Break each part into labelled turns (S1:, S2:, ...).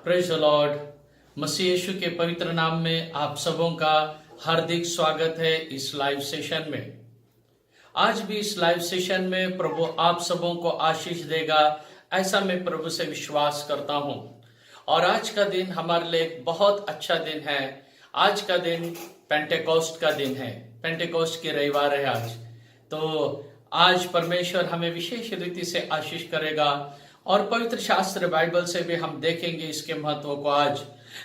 S1: Praise the Lord. मसीह यीशु के पवित्र नाम में आप सबों का हार्दिक स्वागत है इस लाइव सेशन में। आज भी इस लाइव सेशन में प्रभु आप सबों को आशीष देगा, ऐसा मैं प्रभु से विश्वास करता हूं। और आज का दिन हमारे लिए एक बहुत अच्छा दिन है। आज का दिन पेंटेकोस्ट का दिन है, पेंटेकोस्ट की रविवार है आज। तो आज परमेश्वर हमें विशेष रीति से आशीष करेगा और पवित्र शास्त्र बाइबल से भी हम देखेंगे इसके महत्व को आज।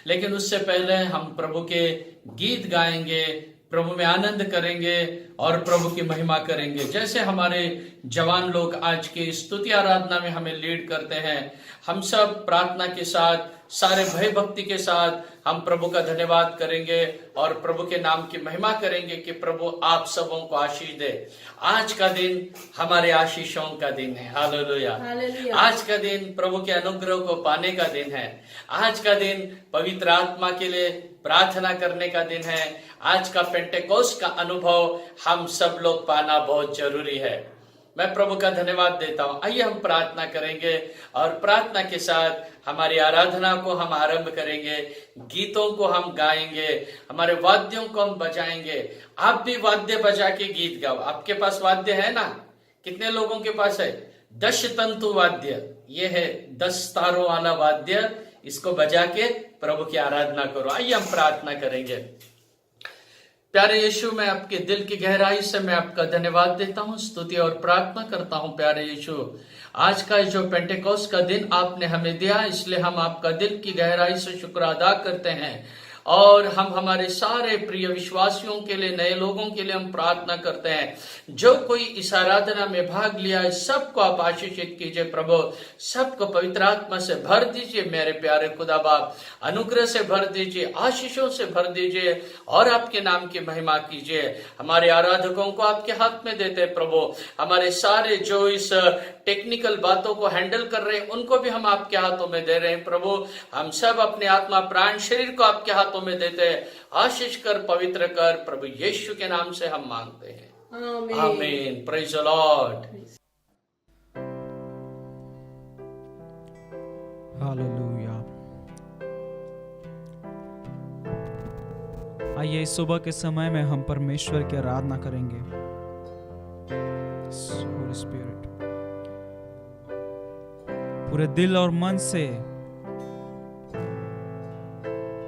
S1: लेकिन उससे पहले हम प्रभु के गीत गाएंगे, प्रभु में आनंद करेंगे और प्रभु की महिमा करेंगे। जैसे हमारे जवान लोग आज की स्तुति आराधना में हमें लीड करते हैं, हम सब प्रार्थना के साथ, सारे भय भक्ति के साथ हम प्रभु का धन्यवाद करेंगे और प्रभु के नाम की महिमा करेंगे कि प्रभु आप सबों को आशीष दे। आज का दिन हमारे आशीषों का दिन है। हालेलुया। आज का दिन प्रभु के अनुग्रह को पाने का दिन है। आज का दिन पवित्र आत्मा के लिए प्रार्थना करने का दिन है। आज का पेंटेकोस्ट का अनुभव हम सब लोग पाना बहुत जरूरी है। मैं प्रभु का धन्यवाद देता हूं। आइए हम प्रार्थना करेंगे और प्रार्थना के साथ हमारी आराधना को हम आरंभ करेंगे, गीतों को हम गाएंगे, हमारे वाद्यों को हम बजाएंगे। आप भी वाद्य बजा के गीत गाओ। आपके पास वाद्य है ना? कितने लोगों के पास है? 10 तंतु वाद्य, ये है 10 तारों वाला वाद्य। इसको बजा के प्रभु की आराधना करो। आइए हम प्रार्थना करेंगे। प्यारे यीशु, मैं आपके दिल की गहराई से मैं आपका धन्यवाद देता हूँ, स्तुति और प्रार्थना करता हूँ। प्यारे यीशु, आज का जो पेंटेकोस्ट का दिन आपने हमें दिया, इसलिए हम आपका दिल की गहराई से शुक्र अदा करते हैं। और हम हमारे सारे प्रिय विश्वासियों के लिए, नए लोगों के लिए हम प्रार्थना करते हैं। जो कोई इस आराधना में भाग लिया है, सबको आप आशीषित कीजिए प्रभु। सबको पवित्र आत्मा से भर दीजिए मेरे प्यारे खुदा बाप। अनुग्रह से भर दीजिए, आशीषों से भर दीजिए और आपके नाम की महिमा कीजिए। हमारे आराधकों को आपके हाथ में देते हैं प्रभु। हमारे सारे जो इस टेक्निकल बातों को हैंडल कर रहे हैं, उनको भी हम आपके हाथों में दे रहे हैं प्रभु। हम सब अपने आत्मा, प्राण, शरीर को आपके हाथों में देते हैं। आशीष कर, पवित्र कर, प्रभु यीशु के नाम से हम मांगते हैं। आमीन। Praise the Lord.
S2: हालेलुया। आइए इस सुबह के समय में हम परमेश्वर की आराधना करेंगे। होली स्पिरिट, पूरे दिल और मन से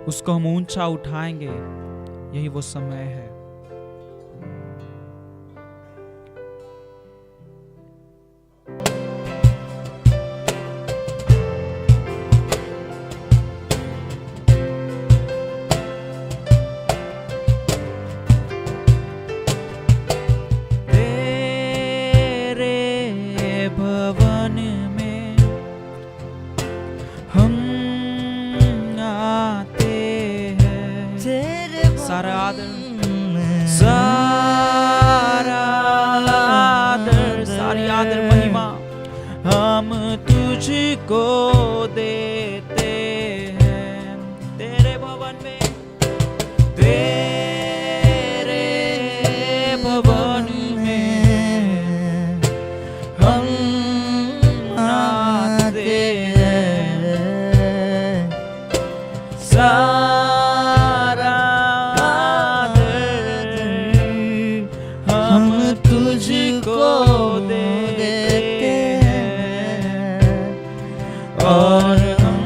S2: उसको हम ऊंचा उठाएंगे। यही वो समय है। को देते हैं तेरे भवन में, तेरे भवन में हम आते हैं। सारा आदर हम तुझको देते हैं और हम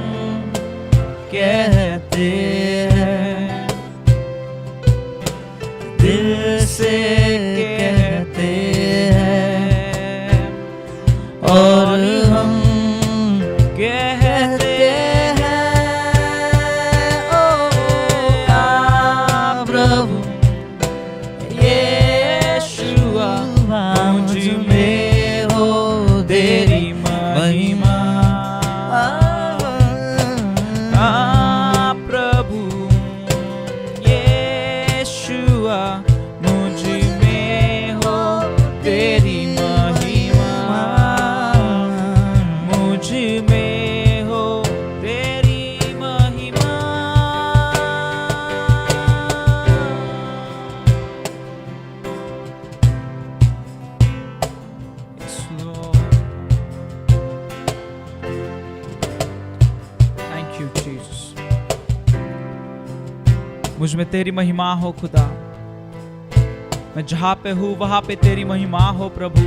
S2: मुझ में तेरी महिमा हो खुदा। मैं जहां पे हूं वहां पे तेरी महिमा हो प्रभु।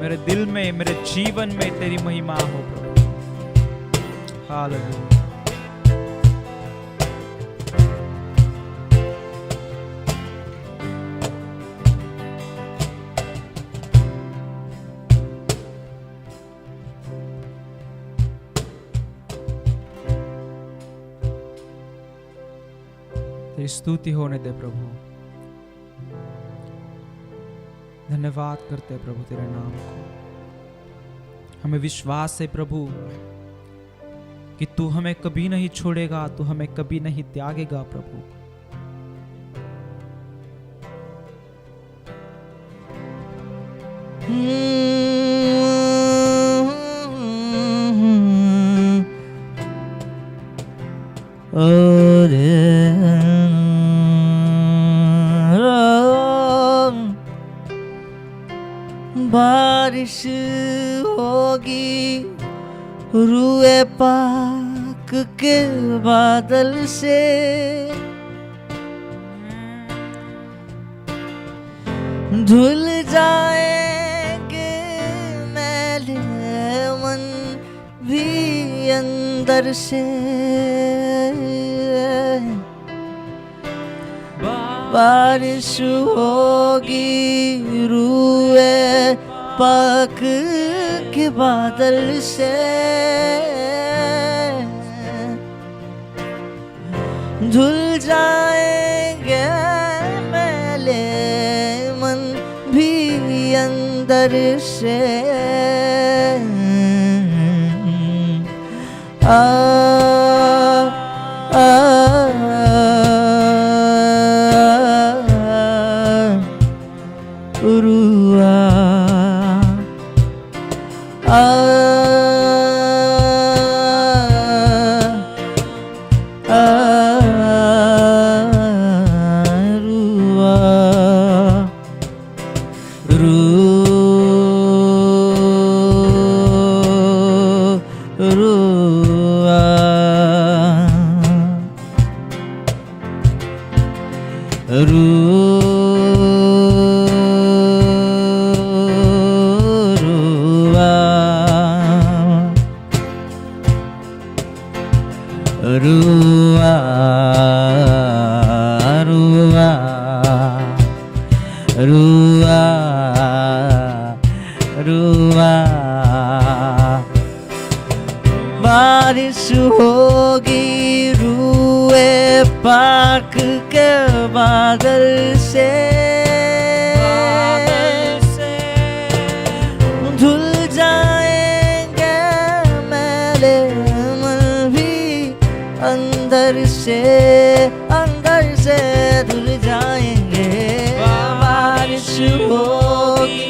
S2: मेरे दिल में, मेरे जीवन में तेरी महिमा हो प्रभु। हालेलुया। तेरी स्तुति होने दे प्रभु। धन्यवाद करते प्रभु तेरे नाम को। हमें विश्वास है प्रभु कि तू हमें कभी नहीं छोड़ेगा, तू हमें कभी नहीं त्यागेगा प्रभु।
S3: बारिश होगी रुए पाक के बादल से, धुल जाएंगे मैले मन भी अंदर से। बारिश होगी रुए पाक के बादल से, धुल जाएंगे मैले मन भी अंदर से। बारिश होगी रुए पाक के बादल से, धुल जाएंगे मेरे मन भी अंदर से धुल जाएंगे। बारिश होगी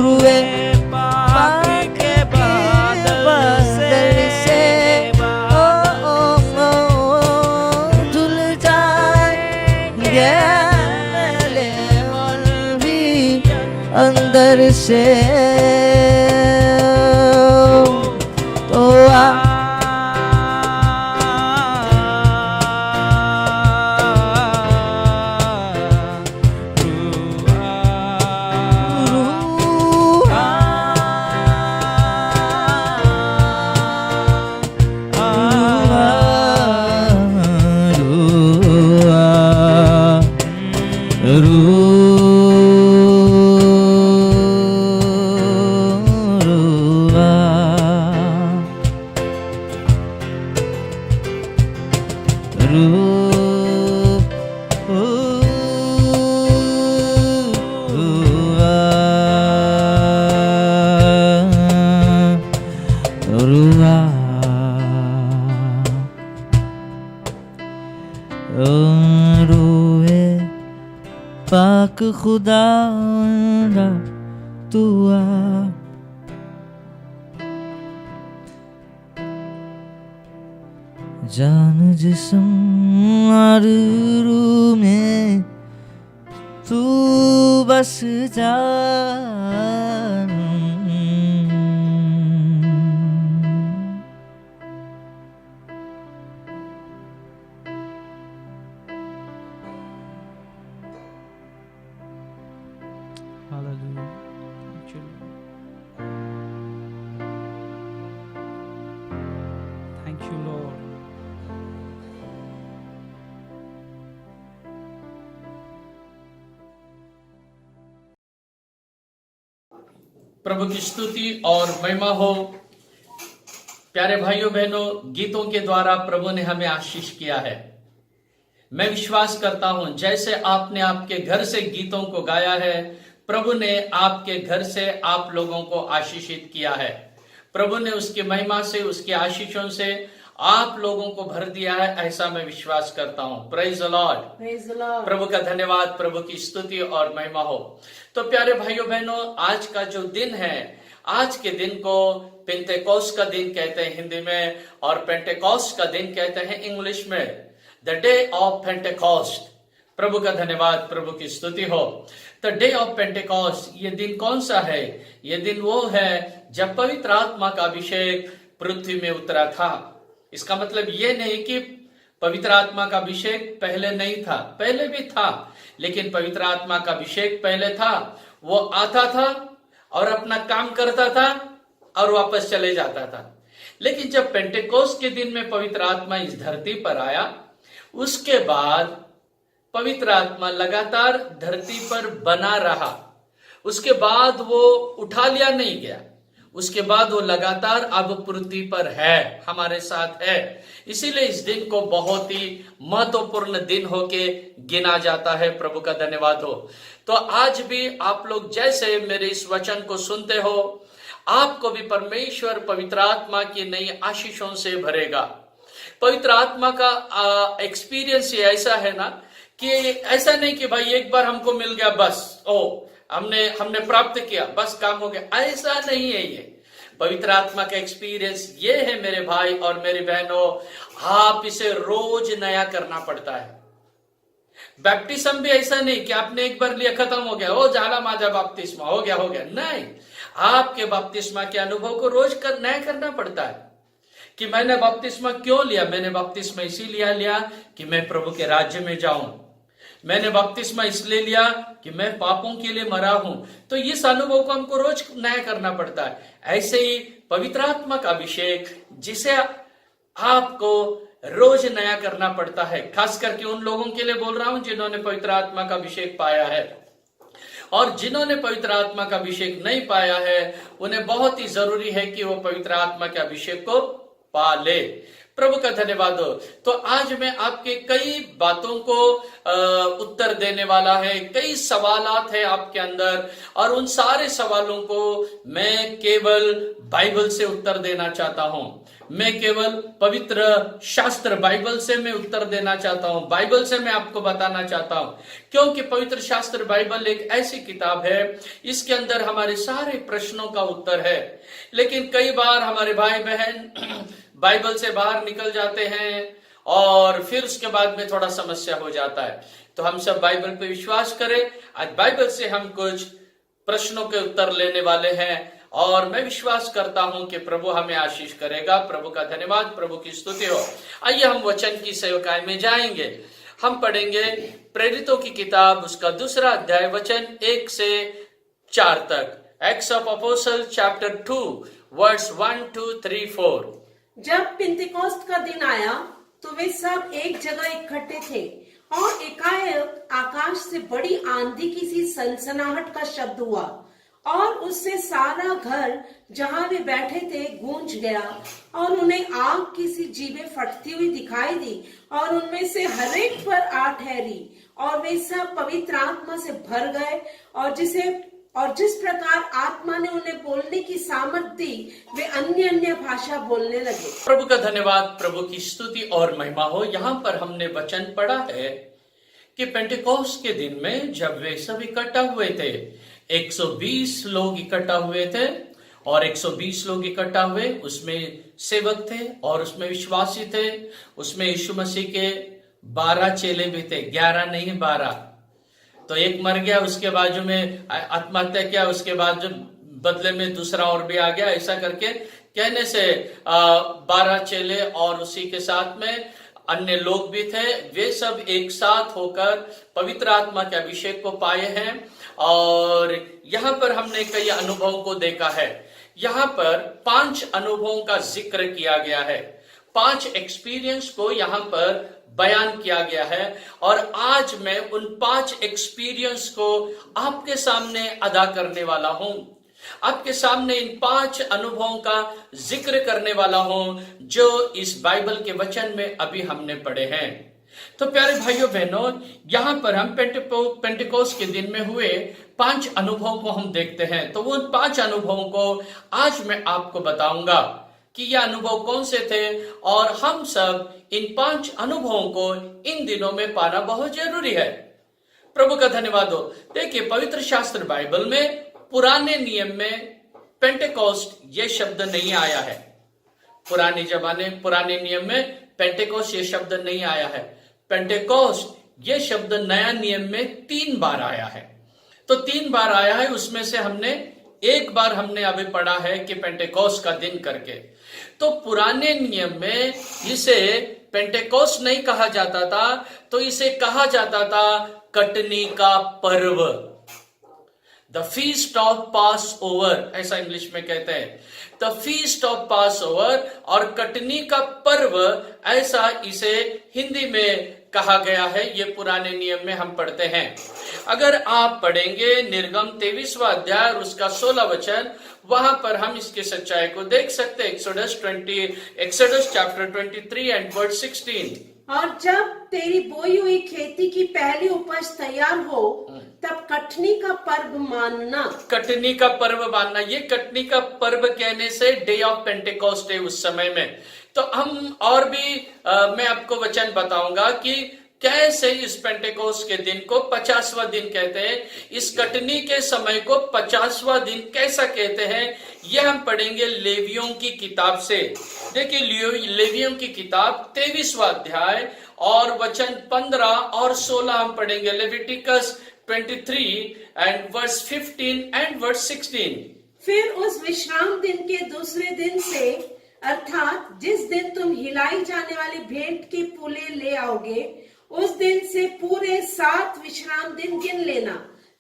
S3: रुए पाक के बादल से, धुल जाएंगे मेरे मन भी अंदर से। तो रोए पाक खुदा तू आ, जान जिस्म और रूह में तू बस जा।
S1: प्रभु की स्तुति और महिमा हो। प्यारे भाइयों बहनों, गीतों के द्वारा प्रभु ने हमें आशीष किया है। मैं विश्वास करता हूं जैसे आपने आपके घर से गीतों को गाया है, प्रभु ने आपके घर से आप लोगों को आशीषित किया है। प्रभु ने उसकी महिमा से, उसके आशीषों से आप लोगों को भर दिया है, ऐसा मैं विश्वास करता हूं। Praise the Lord,
S4: praise the Lord.
S1: प्रभु का धन्यवाद, प्रभु की स्तुति और महिमा हो। तो प्यारे भाइयों बहनों, आज का जो दिन है, आज के दिन को पेंटेकोस्ट का दिन कहते हैं हिंदी में, और पेंटेकोस्ट का दिन कहते हैं इंग्लिश में, द डे ऑफ पेंटेकोस्ट। प्रभु का धन्यवाद, प्रभु की स्तुति हो। द डे ऑफ पेंटेकोस्ट, ये दिन कौन सा है? ये दिन वो है जब पवित्र आत्मा का अभिषेक पृथ्वी में उतरा था। इसका मतलब ये नहीं कि पवित्र आत्मा का अभिषेक पहले नहीं था, पहले भी था, लेकिन पवित्र आत्मा का अभिषेक पहले था। वो आता था और अपना काम करता था और वापस चले जाता था। लेकिन जब पेंटेकोस्ट के दिन में पवित्र आत्मा इस धरती पर आया, उसके बाद पवित्र आत्मा लगातार धरती पर बना रहा। उसके बाद वो उठा लिया नहीं गया, उसके बाद वो लगातार अब पृथ्वी पर है, हमारे साथ है। इसीलिए इस दिन को बहुत ही महत्वपूर्ण दिन होके गिना जाता है। प्रभु का धन्यवाद हो। तो आज भी आप लोग जैसे मेरे इस वचन को सुनते हो, आपको भी परमेश्वर पवित्र आत्मा की नई आशीषों से भरेगा। पवित्र आत्मा का एक्सपीरियंस ये ऐसा है ना कि ऐसा नहीं कि भाई एक बार हमको मिल गया बस, हमने प्राप्त किया, बस काम हो गया, ऐसा नहीं है। ये पवित्र आत्मा का एक्सपीरियंस ये है मेरे भाई और मेरी बहनों, आप इसे रोज नया करना पड़ता है। बैप्टिज्म भी ऐसा नहीं कि आपने एक बार लिया खत्म हो गया, झाला माझा बपतिस्मा हो गया नहीं। आपके बपतिस्मा के अनुभव को रोज नया करना पड़ता है। कि मैंने बपतिस्मा क्यों लिया? मैंने बपतिस्मा इसीलिए लिया कि मैं प्रभु के राज्य में जाऊं। मैंने बपतिस्मा इसलिए लिया कि मैं पापों के लिए मरा हूं। तो इस अनुभव को हमको रोज नया करना पड़ता है। ऐसे ही पवित्र आत्मा का अभिषेक, जिसे आपको रोज नया करना पड़ता है। खास करके उन लोगों के लिए बोल रहा हूं जिन्होंने पवित्र आत्मा का अभिषेक पाया है, और जिन्होंने पवित्र आत्मा का अभिषेक नहीं पाया है, उन्हें बहुत ही जरूरी है कि वो पवित्र आत्मा के अभिषेक को पा ले। प्रभु का धन्यवाद हो। तो आज मैं आपके कई बातों को उत्तर देने वाला है। कई सवालात है आपके अंदर, और उन सारे सवालों को मैं केवल बाइबल से उत्तर देना चाहता हूं। मैं केवल पवित्र शास्त्र बाइबल से मैं उत्तर देना चाहता हूं। बाइबल से मैं आपको बताना चाहता हूं, क्योंकि पवित्र शास्त्र बाइबल एक ऐसी किताब है, इसके अंदर हमारे सारे प्रश्नों का उत्तर है। लेकिन कई बार हमारे भाई बहन बाइबल से बाहर निकल जाते हैं और फिर उसके बाद में थोड़ा समस्या हो जाता है। तो हम सब बाइबल पे विश्वास करें। आज बाइबल से हम कुछ प्रश्नों के उत्तर लेने वाले हैं, और मैं विश्वास करता हूं कि प्रभु हमें आशीष करेगा। प्रभु का धन्यवाद, प्रभु की स्तुति हो। आइए हम वचन की सेवकाई में जाएंगे। हम पढ़ेंगे प्रेरितों की किताब, उसका 2 अध्याय, वचन 1 से 4 तक। Acts of Apostle chapter 2 verse 1, 2, 3, 4।
S4: जब पिंतेकोस्त का दिन आया तो वे सब एक जगह इकट्ठे थे, और एकाएक आकाश से बड़ी आंधी की सी सनसनाहट का शब्द हुआ, और उससे सारा घर जहां वे बैठे थे गूंज गया, और उन्हें आग की सी जीभें फटती हुई दिखाई दी, और उनमें से हरेक पर आ ठहरी, और वे सब पवित्र आत्मा से भर गए, और जिस प्रकार आत्मा ने उन्हें बोलने की सामर्थ दी, वे अन्य अन्य भाषा बोलने लगे।
S1: प्रभु का धन्यवाद, प्रभु की स्तुति और महिमा हो। यहाँ पर हमने वचन पढ़ा है कि पेंटेकोस्ट के दिन में जब वे सब इकट्ठा हुए थे, 120 लोग इकट्ठा हुए थे, और 120 लोग इकट्ठा हुए, उसमें सेवक थे और उसमें विश्वासी थे। उसमें यीशु मसीह के 12 चेले भी थे, 11 नहीं 12। तो एक मर गया, उसके बाजू में आत्महत्या किया, उसके बाद जो बदले में दूसरा और भी आ गया। ऐसा करके कहने से 12 चेले और उसी के साथ में अन्य लोग भी थे। वे सब एक साथ होकर पवित्र आत्मा के अभिषेक को पाए हैं, और यहाँ पर हमने कई अनुभवों को देखा है। यहाँ पर 5 अनुभवों का जिक्र किया गया है, 5 एक्सपीरियंस को यहाँ पर बयान किया गया है, और आज मैं उन 5 एक्सपीरियंस को आपके सामने अदा करने वाला हूं। आपके सामने इन 5 अनुभवों का जिक्र करने वाला हूं जो इस बाइबल के वचन में अभी हमने पढ़े हैं। तो प्यारे भाइयों बहनों, यहां पर हम पेंटेकोस्ट के दिन में हुए 5 अनुभवों को हम देखते हैं। तो वो 5 अनुभवों को आज मैं आपको बताऊंगा कि यह अनुभव कौन से थे, और हम सब इन 5 अनुभवों को इन दिनों में पाना बहुत जरूरी है। प्रभु का धन्यवाद हो। देखिए, पवित्र शास्त्र बाइबल में पुराने नियम में पेंटेकोस्ट ये शब्द नहीं आया है। पुराने नियम में पेंटेकोस्ट ये शब्द नहीं आया है। पेंटेकोस्ट ये शब्द नया नियम में 3 बार आया है। तो 3 बार आया है, उसमें से हमने एक बार हमने अभी पढ़ा है कि पेंटेकोस्ट का दिन करके। तो पुराने नियम में इसे पेंटेकोस्ट नहीं कहा जाता था, तो इसे कहा जाता था कटनी का पर्व, the feast of pass over, ऐसा इंग्लिश में कहते हैं, the feast of pass over, और कटनी का पर्व ऐसा इसे हिंदी में कहा गया है। ये पुराने नियम में हम पढ़ते हैं। अगर आप पढ़ेंगे निर्गम 23वां अध्याय और उसका 16 वचन, वहां पर हम इसकी सच्चाई को देख सकते हैं। Exodus chapter 23 and verse 16।
S4: और जब तेरी बोई हुई खेती की पहली उपज तैयार हो, तब कटनी का पर्व मानना। कटनी का पर्व मानना, ये कटनी का पर्व कहने से डे ऑफ पेंटेकोस्ट है उस समय में। तो हम और भी मैं आपको वचन बताऊंगा कि कैसे इस पेंटेकोस्ट के दिन को 50वां दिन कहते हैं, इस कटनी के समय को 50वां दिन कैसा कहते हैं, यह हम पढ़ेंगे लेवियों की किताब से। देखिए, लेवियों की किताब 23वां अध्याय और वचन 15 और 16 हम पढ़ेंगे। Leviticus 23 and verse 15 and verse 16।
S5: फिर उस विश्राम दिन के दूसरे दिन से, अर्थात जिस दिन तुम हिलाई जाने वाली भेंट की पूले ले आओगे, उस दिन से पूरे 7 विश्राम दिन गिन लेना।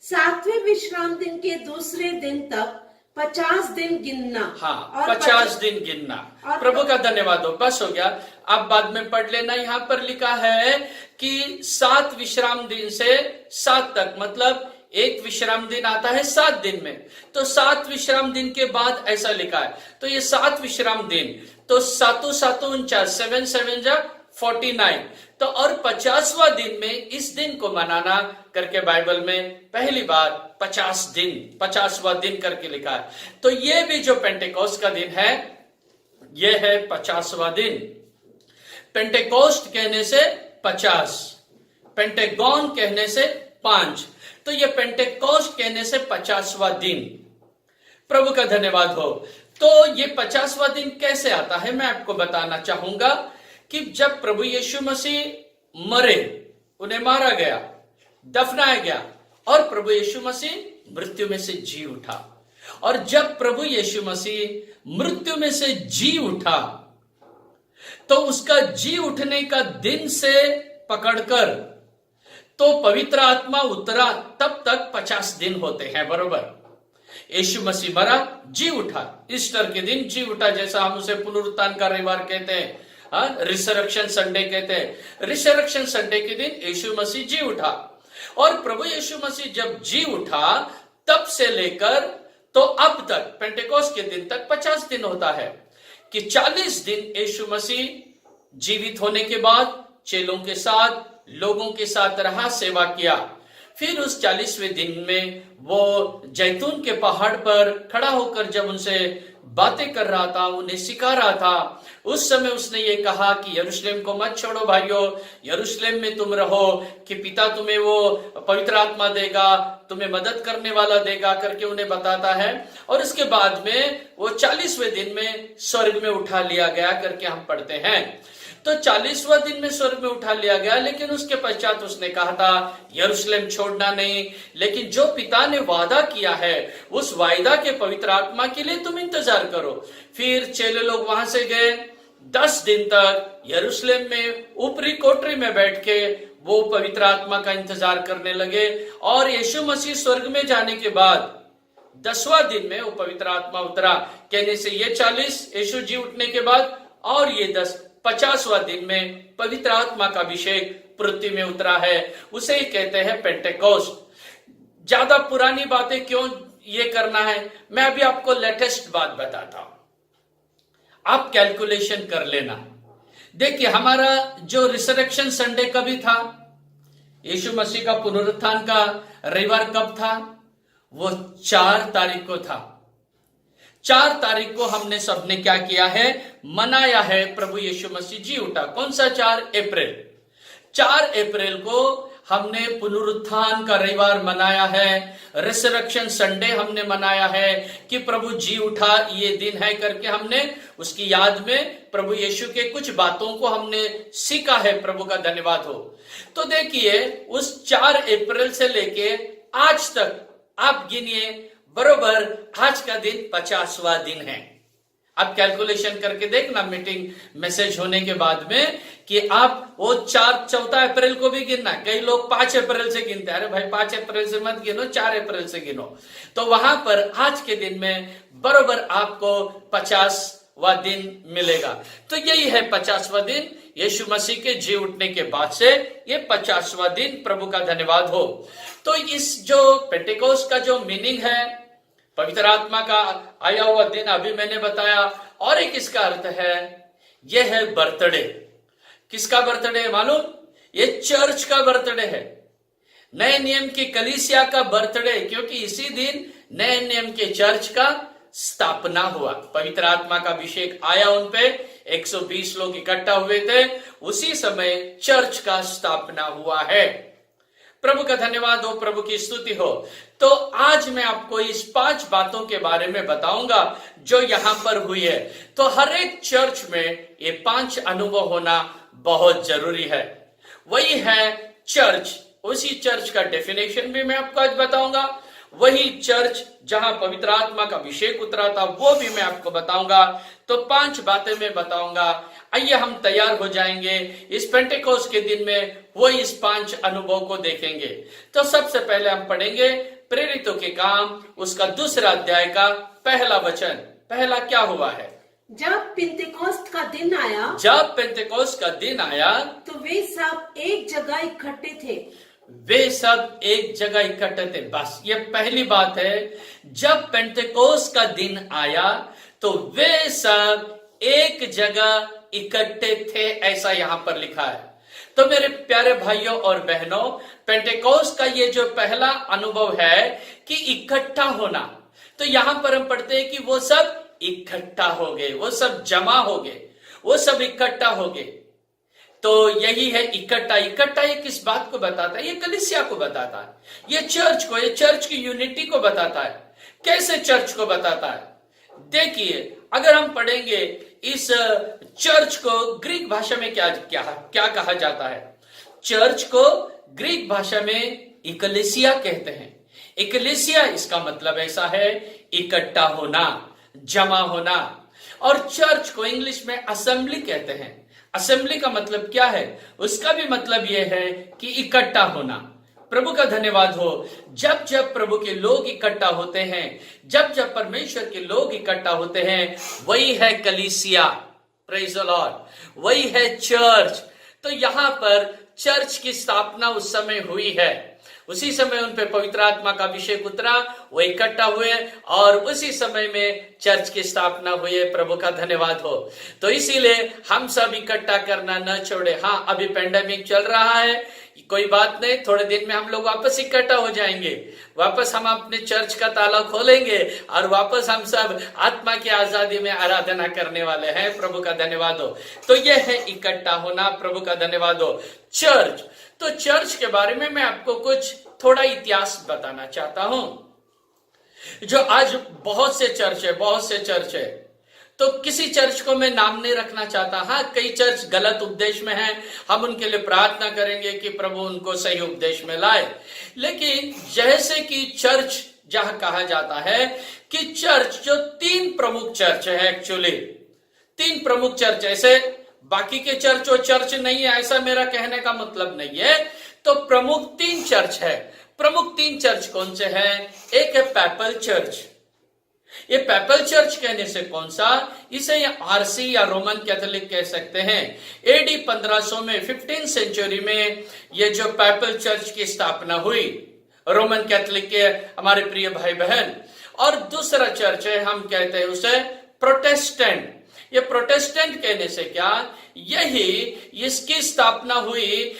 S5: 7वें विश्राम दिन के दूसरे दिन तक 50 दिन गिनना।
S1: हाँ, 50 दिन गिनना। प्रभु का धन्यवाद हो। बस हो गया, आप बाद में पढ़ लेना। यहाँ पर लिखा है कि 7 विश्राम दिन से 7 तक, मतलब एक विश्राम दिन आता है 7 दिन में, तो 7 विश्राम दिन के बाद ऐसा लिखा है। तो ये 7 विश्राम दिन, तो 7 7 49, 7 7 जा 49। तो और 50वां दिन में इस दिन को मनाना करके बाइबल में पहली बार 50वां दिन करके लिखा है। तो ये भी जो पेंटेकोस्ट का दिन है, ये है 50वां दिन। पेंटेकोस्ट कहने से 50, पेंटेगॉन कहने से 5, तो ये पेंटेकोस्ट कहने से 50वां दिन। प्रभु का धन्यवाद हो। तो ये 50वां दिन कैसे आता है, मैं आपको बताना चाहूंगा कि जब प्रभु यीशु मसीह मरे, उन्हें मारा गया, दफनाया गया, और प्रभु यीशु मसीह मृत्यु में से जी उठा। और जब प्रभु यीशु मसीह मृत्यु में से जी उठा, तो उसका जी उठने का दिन से पकड़कर तो पवित्र आत्मा उतरा, तब तक 50 दिन होते हैं, बरोबर। यीशु मसीह मरा, जी उठा, ईस्टर के दिन जी उठा, जैसा हम उसे पुनरुत्थान का रविवार कहते हैं, रिसरेक्शन संडे कहते हैं। रिसरेक्शन संडे के दिन यीशु मसीह जी उठा, और प्रभु यीशु मसीह जब जी उठा, तब से लेकर तो अब तक, पेंटेकोस्ट के दिन तक 50 दिन होता है कि 40 दिन यीशु मसीह जीवित होने के बाद चेलों के साथ, लोगों के साथ रहा, सेवा किया। फिर उस 40वें दिन में वो जैतून के पहाड़ पर खड़ा होकर जब उनसे बातें कर रहा था, उन्हें सिखा रहा था, उस समय उसने ये कहा कि यरूशलेम को मत छोड़ो भाइयों, यरूशलेम में तुम रहो कि पिता तुम्हें वो पवित्र आत्मा देगा, तुम्हें मदद करने वाला देगा करके उन्हें बताता है। और उसके बाद में वो 40वें दिन में स्वर्ग में उठा लिया गया करके हम पढ़ते हैं। तो 40वां दिन में स्वर्ग में उठा लिया गया, लेकिन उसके पश्चात उसने कहा था यरूशलेम छोड़ना नहीं, लेकिन जो पिता ने वादा किया है उस वायदा के पवित्र आत्मा के लिए तुम इंतजार करो। फिर चेले लोग वहां से गए, 10 दिन तक यरूशलेम में ऊपरी कोठरी में बैठ के वो पवित्र आत्मा का इंतजार करने लगे। और यीशु मसीह स्वर्ग में जाने के बाद 10वां दिन में वो पवित्र आत्मा उतरा, कहने से ये 40 यीशु जी उठने के बाद, और ये 10 50वां दिन में पवित्र आत्मा का अभिषेक पृथ्वी में उतरा है। उसे ही कहते हैं पेंटेकोस्ट। ज्यादा पुरानी बातें क्यों ये करना है। मैं अभी आपको लेटेस्ट बात बताता हूं, आप कैलकुलेशन कर लेना। देखिए, हमारा जो रिसरेक्शन संडे कभी था, यीशु मसीह का पुनरुत्थान का रविवार कब था? वो 4 तारीख को था। 4 तारीख को हमने सबने क्या किया है? मनाया है प्रभु यीशु मसीह जी उठा। कौन सा 4 अप्रैल? 4 अप्रैल को हमने पुनरुत्थान का रविवार मनाया है, रिसरेक्शन संडे हमने मनाया है कि प्रभु जी उठा ये दिन है करके हमने उसकी याद में प्रभु यीशु के कुछ बातों को हमने सीखा है। प्रभु का धन्यवाद हो। तो देखिए, उस 4 अप्रैल से लेके आज तक आप गिनिए, बरोबर आज का दिन 50वां दिन है। आप कैलकुलेशन करके देखना मीटिंग मैसेज होने के बाद में कि आप वो 4 अप्रैल को भी गिनना। कई लोग 5 अप्रैल से गिनते हैं। अरे भाई 5 अप्रैल से मत गिनो, 4 अप्रैल से गिनो। तो वहां पर आज के दिन में बरोबर आपको 50वां दिन मिलेगा। तो यही है 50वां दिन, यीशु मसीह के जी उठने के बाद से ये 50वां दिन। प्रभु का धन्यवाद हो। तो इस जो पेंटेकोस्ट का जो मीनिंग है, पवित्र आत्मा का आया हुआ दिन, अभी मैंने बताया। और एक इसका अर्थ है, यह है बर्थडे। किसका बर्थडे है मालूम? ये चर्च का बर्थडे है, नए नियम की कलीसिया का बर्थडे, क्योंकि इसी दिन नए नियम के चर्च का स्थापना हुआ। पवित्र आत्मा का अभिषेक आया उन पे, 120 लोग इकट्ठा हुए थे, उसी समय चर्च का स्थापना हुआ है। प्रभु का धन्यवाद हो, प्रभु की स्तुति हो। तो आज मैं आपको इस 5 बातों के बारे में बताऊंगा जो यहां पर हुई है। तो हर एक चर्च में ये 5 अनुभव होना बहुत जरूरी है। वही है चर्च, उसी चर्च का डेफिनेशन भी मैं आपको आज बताऊंगा। वही चर्च जहां पवित्र आत्मा का अभिषेक उतरा था, वो भी मैं आपको बताऊंगा। तो 5 बातें मैं बताऊंगा। आइए हम तैयार हो जाएंगे इस पेंटेकोस्ट के दिन में, वो इस 5 अनुभव को देखेंगे। तो सबसे पहले हम पढ़ेंगे प्रेरितों के काम, उसका 2 अध्याय का पहला वचन। पहला क्या हुआ है?
S4: जब पिंतेकोस्त का दिन आया,
S1: जब पेंटेकोस्ट का दिन आया
S4: तो वे सब एक जगह इकट्ठे थे।
S1: वे सब एक जगह इकट्ठे थे। बस ये पहली बात है। जब पेंटेकोस्ट का दिन आया तो वे सब एक जगह इकट्ठे थे, ऐसा यहां पर लिखा है। तो मेरे प्यारे भाइयों और बहनों, पेंटेकोस्ट का ये जो पहला अनुभव है कि इकट्ठा होना, तो यहां पर हम पढ़ते हैं कि वो सब इकट्ठा हो गए, वो सब जमा हो गए, वो सब इकट्ठा हो गए। तो यही है इकट्ठा। इकट्ठा ये किस बात को बताता है? ये कलीसिया को बताता है, ये चर्च को, ये चर्च की यूनिटी को बताता है। कैसे चर्च को बताता है? देखिए, अगर हम पढ़ेंगे इस चर्च को ग्रीक भाषा में क्या कहा जाता है? चर्च को ग्रीक भाषा में इक्लेसिया कहते हैं। इक्लेसिया इसका मतलब ऐसा है, इकट्ठा होना, जमा होना। और चर्च को इंग्लिश में असेंबली कहते हैं। असेंबली का मतलब क्या है? उसका भी मतलब यह है कि इकट्ठा होना। प्रभु का धन्यवाद हो। जब जब प्रभु के लोग इकट्ठा होते हैं, जब जब परमेश्वर के लोग इकट्ठा होते हैं, वही है कलीसिया। Praise the Lord. वही है चर्च। तो यहां पर चर्च की स्थापना उस समय हुई है। उसी समय उन पे पवित्र आत्मा का अभिषेक उतरा, वो इकट्ठा हुए और उसी समय में चर्च की स्थापना हुई है। प्रभु का धन्यवाद हो। तो इसीलिए हम सब इकट्ठा करना न छोड़े। हाँ, अभी पेंडेमिक चल रहा है, कोई बात नहीं, थोड़े दिन में हम लोग वापस इकट्ठा हो जाएंगे। वापस हम अपने चर्च का ताला खोलेंगे और वापस हम सब आत्मा की आजादी में आराधना करने वाले हैं। प्रभु का धन्यवाद हो। तो यह है इकट्ठा होना। प्रभु का धन्यवाद हो। चर्च, तो चर्च के बारे में मैं आपको कुछ थोड़ा इतिहास बताना चाहता हूं। जो आज बहुत से चर्च है, तो किसी चर्च को मैं नाम नहीं रखना चाहता। हाँ, कई चर्च गलत उपदेश में हैं, हम उनके लिए प्रार्थना करेंगे कि प्रभु उनको सही उपदेश में लाए। लेकिन जैसे कि चर्च जहां कहा जाता है कि चर्च जो 3 प्रमुख चर्च है, एक्चुअली 3 प्रमुख चर्च, ऐसे बाकी के चर्च वो चर्च नहीं है, ऐसा मेरा कहने का मतलब नहीं है। तो प्रमुख 3 चर्च है। प्रमुख 3 चर्च कौन से हैं? एक है पैपल चर्च। ये पैपल चर्च कहने से कौन सा? इसे आरसी या रोमन कैथोलिक कह सकते हैं। एडी 1500 में, 15th सेंचुरी में ये जो पैपल चर्च की स्थापना हुई, रोमन कैथोलिक के हमारे प्रिय भाई बहन, और दूसरा चर्च है, हम कहते हैं उसे प्रोटेस्टेंट। ये प्रोटेस्टेंट कहने से क्या, यही इसकी स्थापना हुई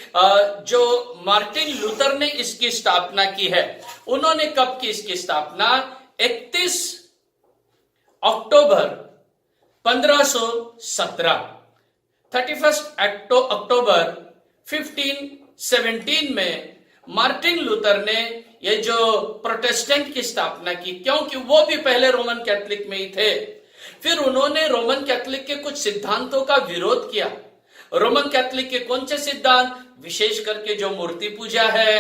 S1: जो मार्टिन लूथर ने इसकी स्थापना की है। उन्होंने कब की इसकी स्थापना? 31 अक्टूबर 1517, 31 अक्टूबर 1517 में मार्टिन लूथर ने ये जो प्रोटेस्टेंट की स्थापना की, क्योंकि वो भी पहले रोमन कैथोलिक में ही थे। फिर उन्होंने रोमन कैथोलिक के कुछ सिद्धांतों का विरोध किया। रोमन कैथोलिक के कौन से सिद्धांत? विशेष करके जो मूर्ति पूजा है,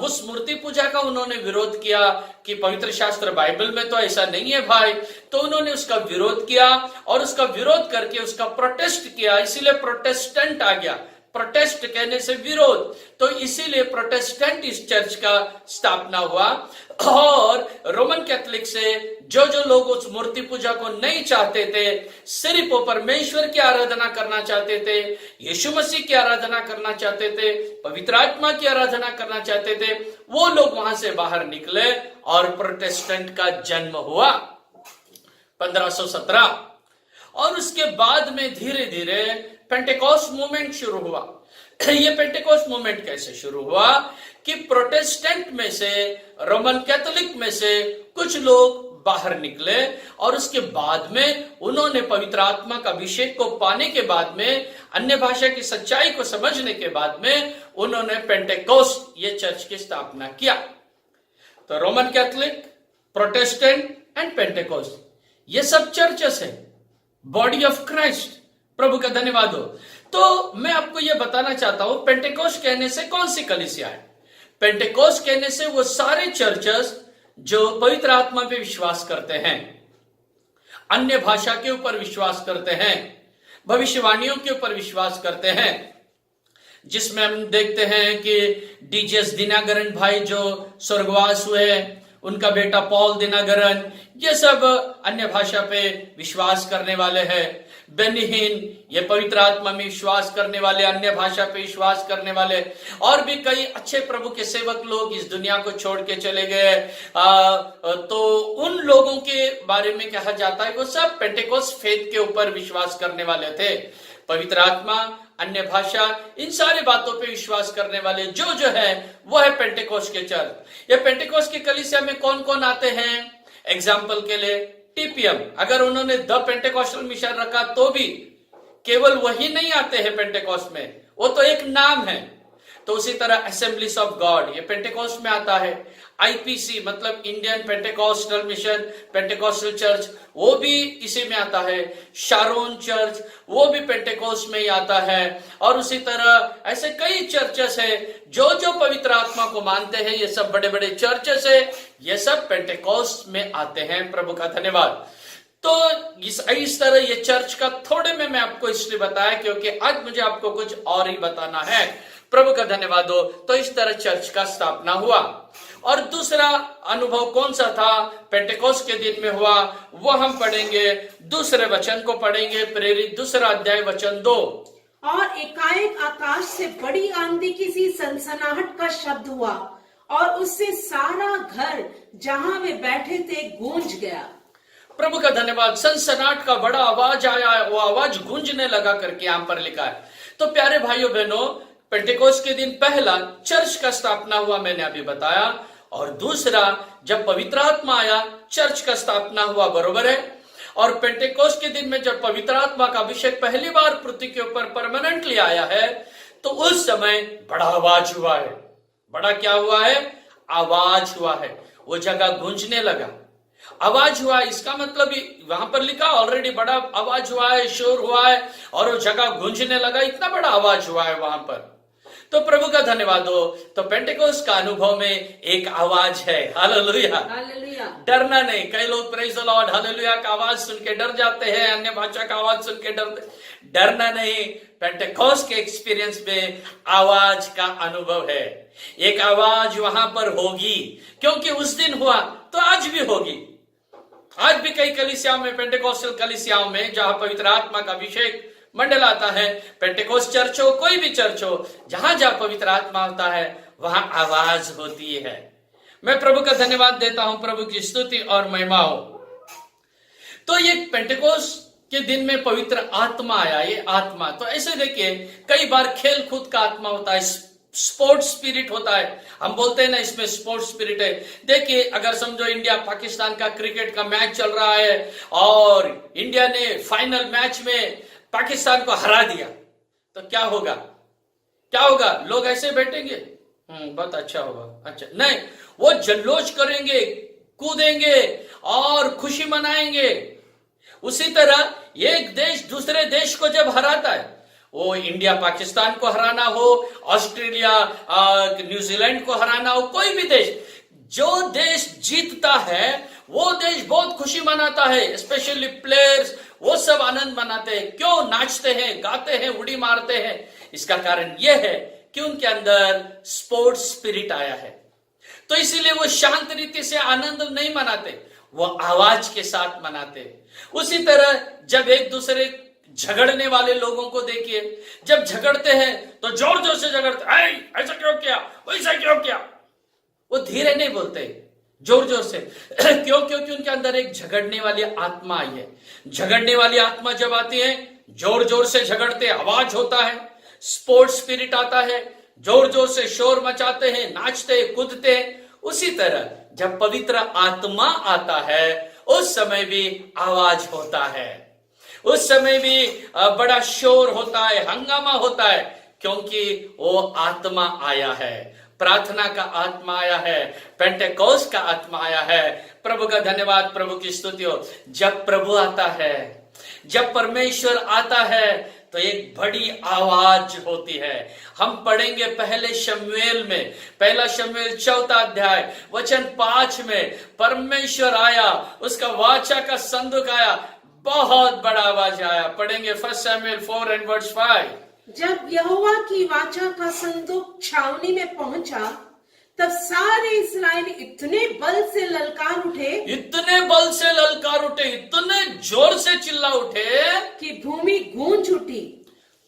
S1: उस मूर्ति पूजा का उन्होंने विरोध किया कि पवित्र शास्त्र बाइबल में तो ऐसा नहीं है भाई। तो उन्होंने उसका विरोध किया और उसका विरोध करके उसका प्रोटेस्ट किया, इसीलिए प्रोटेस्टेंट आ गया। प्रोटेस्ट कहने से विरोध, तो इसीलिए प्रोटेस्टेंट इस चर्च का स्थापना हुआ। और रोमन कैथोलिक से जो लोग उस मूर्ति पूजा को नहीं चाहते थे, सिर्फ वो परमेश्वर की आराधना करना चाहते थे, यीशु मसीह की आराधना करना चाहते थे, पवित्र आत्मा की आराधना करना चाहते थे, वो लोग वहां से बाहर निकले और प्रोटेस्टेंट का जन्म हुआ 1517। और उसके बाद में धीरे धीरे पेंटेकोस्ट मूवमेंट शुरू हुआ। ये पेंटेकोस्ट मूवमेंट कैसे शुरू हुआ कि प्रोटेस्टेंट में से, रोमन कैथोलिक में से कुछ लोग बाहर निकले और उसके बाद में उन्होंने पवित्र आत्मा का अभिषेक को पाने के बाद में, अन्य भाषा की सच्चाई को समझने के बाद में, उन्होंने पेंटेकोस्ट ये चर्च की स्थापना किया। तो Roman Catholic, Protestant and Pentecost, ये सब चर्चेस है, बॉडी ऑफ क्राइस्ट। प्रभु का धन्यवाद हो। तो मैं आपको यह बताना चाहता हूं, पेंटेकोस्ट कहने से कौन सी कलीसिया है? पेंटेकोस्ट कहने से वो सारे चर्चेस जो पवित्र आत्मा पे विश्वास करते हैं, अन्य भाषा के ऊपर विश्वास करते हैं, भविष्यवाणियों के ऊपर विश्वास करते हैं, जिसमें हम देखते हैं कि डीजेस दिनागरन भाई जो स्वर्गवास हुए, उनका बेटा पॉल दिनागरन, ये सब अन्य भाषा पे विश्वास करने वाले हैं। बेनिहीन, ये पवित्र आत्मा में विश्वास करने वाले, अन्य भाषा पे विश्वास करने वाले, और भी कई अच्छे प्रभु के सेवक लोग इस दुनिया को छोड़ के चले गए। तो उन लोगों के बारे में कहा जाता है वो सब पेंटेकोस्ट फेथ के ऊपर विश्वास करने वाले थे। पवित्र आत्मा, अन्य भाषा, इन सारी बातों पे विश्वास करने वाले जो है वो है पेंटेकोस्ट के चर्च। ये पेंटेकोस्ट की कलीसिया में कौन कौन आते हैं? एग्जाम्पल के लिए टीपीएम, अगर उन्होंने द पेंटेकोस्टल मिशन रखा तो भी केवल वही नहीं आते हैं पेंटेकोस्ट में, वो तो एक नाम है। तो उसी तरह असेंबलीज ऑफ गॉड, ये पेंटेकोस्ट में आता है। आईपीसी मतलब Indian Pentecostal mission, Pentecostal church, वो भी इसी में आता है। शारोन चर्च, वो भी पेंटेकोस्ट में ही आता है। और उसी तरह ऐसे कई चर्चेस है जो पवित्र आत्मा को मानते हैं, ये सब बड़े बड़े चर्चेस है, ये सब पेंटेकोस्ट में आते हैं। प्रभु का धन्यवाद। तो इस तरह ये चर्च का थोड़े में मैं आपको इसलिए बताया क्योंकि आज मुझे आपको कुछ और ही बताना है। प्रभु का धन्यवाद हो। तो इस तरह चर्च का स्थापना हुआ। और दूसरा अनुभव कौन सा था? पेंटेकोस्ट के दिन में हुआ, वो हम पढ़ेंगे, दूसरे वचन को पढ़ेंगे, प्रेरित 2 अध्याय वचन 2।
S4: और एकाएक आकाश से बड़ी आंधी की सी सनसनाहट का शब्द हुआ और उससे सारा घर जहां वे बैठे थे गूंज गया।
S1: प्रभु का धन्यवाद। सनसनाहट का बड़ा आवाज आया, वो आवाज गूंजने लगा करके यहां पर लिखा है। तो प्यारे भाइयों बहनों, पेंटेकोस्ट के दिन पहला चर्च का स्थापना हुआ, मैंने अभी बताया। और दूसरा, जब पवित्र आत्मा आया, चर्च का स्थापना हुआ, बरोबर है। और पेंटेकोस्ट के दिन में जब पवित्र आत्मा का अभिषेक पहली बार पृथ्वी के ऊपर परमानेंटली आया है, तो उस समय बड़ा आवाज हुआ है। बड़ा क्या हुआ है? आवाज हुआ है। वो जगह गूंजने लगा, आवाज हुआ। इसका मतलब वहां पर लिखा ऑलरेडी बड़ा आवाज हुआ है, शोर हुआ है, और वो जगह गूंजने लगा, इतना बड़ा आवाज हुआ है वहां पर। तो प्रभु का धन्यवाद हो। तो पेंटेकोस्ट का अनुभव में एक आवाज है, हालेलुया,
S4: हालेलुया।
S1: डरना नहीं। कई लोग प्रेज द लॉर्ड, हालेलुया का आवाज सुन के डर जाते हैं, अन्य भाषा का आवाज सुन के डरना नहीं। पेंटेकोस्ट के एक्सपीरियंस में आवाज का अनुभव है। एक आवाज वहां पर होगी, क्योंकि उस दिन हुआ तो आज भी होगी। आज भी कई कलीसियाओं में, पेंटेकोस्टल कलीसियाओं में, जहां पवित्र आत्मा का अभिषेक मंडल आता है, पेंटेकोस्ट चर्च हो, कोई भी चर्च हो, जहां जहां पवित्र आत्मा होता है वहां आवाज होती है। मैं प्रभु का धन्यवाद देता हूं, प्रभु की स्तुति और महिमा हो। तो ये पेंटेकोस्ट के दिन में पवित्र आत्मा आया, ये आत्मा तो ऐसे देखिए कई बार खेल कूद का आत्मा होता है, स्पोर्ट्स स्पिरिट होता है। हम बोलते हैं ना इसमें स्पोर्ट्स स्पिरिट है। देखिए अगर समझो इंडिया पाकिस्तान का क्रिकेट का मैच चल रहा है और इंडिया ने फाइनल मैच में पाकिस्तान को हरा दिया तो क्या होगा? क्या होगा? लोग ऐसे बैठेंगे, बहुत अच्छा होगा, अच्छा नहीं, वो जल्लोष करेंगे, कूदेंगे और खुशी मनाएंगे। उसी तरह एक देश दूसरे देश को जब हराता है, वो इंडिया पाकिस्तान को हराना हो, ऑस्ट्रेलिया न्यूजीलैंड को हराना हो, कोई भी देश, जो देश जीतता है वो देश बहुत खुशी मनाता है। स्पेशली प्लेयर्स वो सब आनंद मनाते हैं। क्यों? नाचते हैं, गाते हैं, उड़ी मारते हैं। इसका कारण यह है कि उनके अंदर स्पोर्ट्स स्पिरिट आया है। तो इसीलिए वो शांत रीति से आनंद नहीं मनाते, वो आवाज के साथ मनाते। उसी तरह जब एक दूसरे झगड़ने वाले लोगों को देखिए, जब झगड़ते हैं तो जोर जोर से झगड़ते, ऐसा क्यों किया, वैसा क्यों किया। वो धीरे नहीं बोलते, जोर जोर से। क्यों? क्योंकि उनके अंदर एक झगड़ने वाली आत्मा आई है। झगड़ने वाली आत्मा जब आती है, जोर जोर से झगड़ते, आवाज होता है, स्पोर्ट्स स्पिरिट आता है, जोर जोर से शोर मचाते हैं, नाचते कूदते हैं। उसी तरह जब पवित्र आत्मा आता है उस समय भी आवाज होता है, उस समय भी बड़ा शोर होता है, हंगामा होता है, क्योंकि वो आत्मा आया है। प्रार्थना का आत्मा आया है, पेंटेकोस्ट का आत्मा आया है। प्रभु का धन्यवाद, प्रभु की स्तुति हो। जब प्रभु आता है, जब परमेश्वर आता है तो एक बड़ी आवाज होती है। हम पढ़ेंगे पहले शमूएल में, पहला शमूएल 4 अध्याय वचन 5 में, परमेश्वर आया, उसका वाचा का संदूक आया, बहुत बड़ा आवाज आया। पढ़ेंगे 1 शमूएल 4:5।
S5: जब यहोवा की वाचा का संदूक छावनी में पहुंचा, तब सारे इस्राएली इतने बल से ललकार उठे,
S1: इतने बल से ललकार उठे, इतने जोर से चिल्ला उठे
S5: कि भूमि गूंज उठी।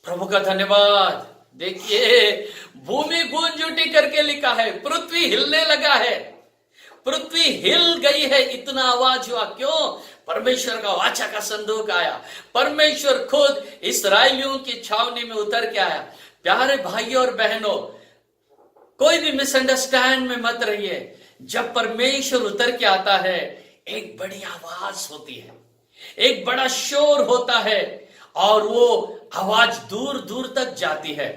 S1: प्रभु का धन्यवाद। देखिए भूमि गूंज उठी करके लिखा है, पृथ्वी हिलने लगा है, पृथ्वी हिल गई है, इतना आवाज हुआ। क्यों? परमेश्वर का वाचा का संदूक आया, परमेश्वर खुद इस्राएलियों की छावनी में उतर के आया। प्यारे भाइयों और बहनों, कोई भी मिसअंडरस्टैंड में मत रहिए। जब परमेश्वर उतर के आता है एक बड़ी आवाज होती है, एक बड़ा शोर होता है और वो आवाज दूर दूर तक जाती है।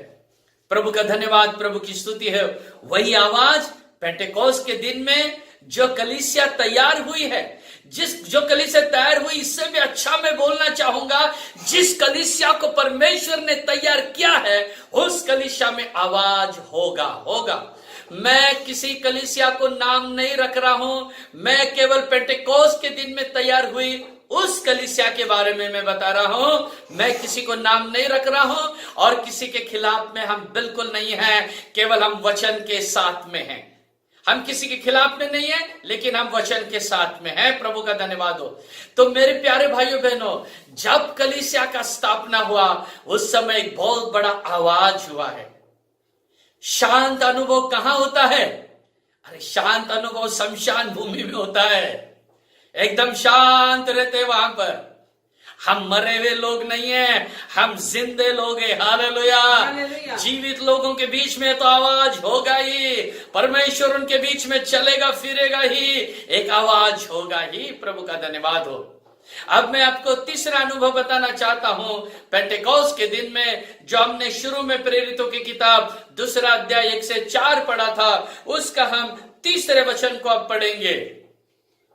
S1: प्रभु का धन्यवाद, प्रभु की स्तुति है। वही आवाज पेंटेकोस्ट के दिन में जो कलीसिया तैयार हुई है, जो कलीसिया तैयार हुई, इससे भी अच्छा मैं बोलना चाहूंगा, जिस कलीसिया को परमेश्वर ने तैयार किया है उस कलीसिया में आवाज होगा। मैं किसी कलीसिया को नाम नहीं रख रहा हूं, मैं केवल पेंटेकोस्ट के दिन में तैयार हुई उस कलीसिया के बारे में मैं बता रहा हूं। मैं किसी को नाम नहीं रख रहा हूं और किसी के खिलाफ में हम बिल्कुल नहीं हैं, केवल हम वचन के साथ में हैं। हम किसी के खिलाफ में नहीं है, लेकिन हम वचन के साथ में हैं। प्रभु का धन्यवाद हो। तो मेरे प्यारे भाइयों बहनों, जब कलीसिया का स्थापना हुआ उस समय एक बहुत बड़ा आवाज हुआ है। शांत अनुभव कहां होता है? अरे शांत अनुभव शमशान भूमि में होता है। एकदम शांत रहते वहां पर। हम मरे हुए लोग नहीं हैं, हम जिंदे लोग हैं। हालेलुया। जीवित लोगों के बीच में तो आवाज होगा ही, परमेश्वर उनके बीच में चलेगा फिरेगा ही, एक आवाज होगा ही। प्रभु का धन्यवाद हो। अब मैं आपको तीसरा अनुभव बताना चाहता हूं। पेंटेकोस्ट के दिन में जो हमने शुरू में प्रेरितों की किताब 2 अध्याय 1 से 4 पढ़ा था, उसका हम तीसरे वचन को अब पढ़ेंगे।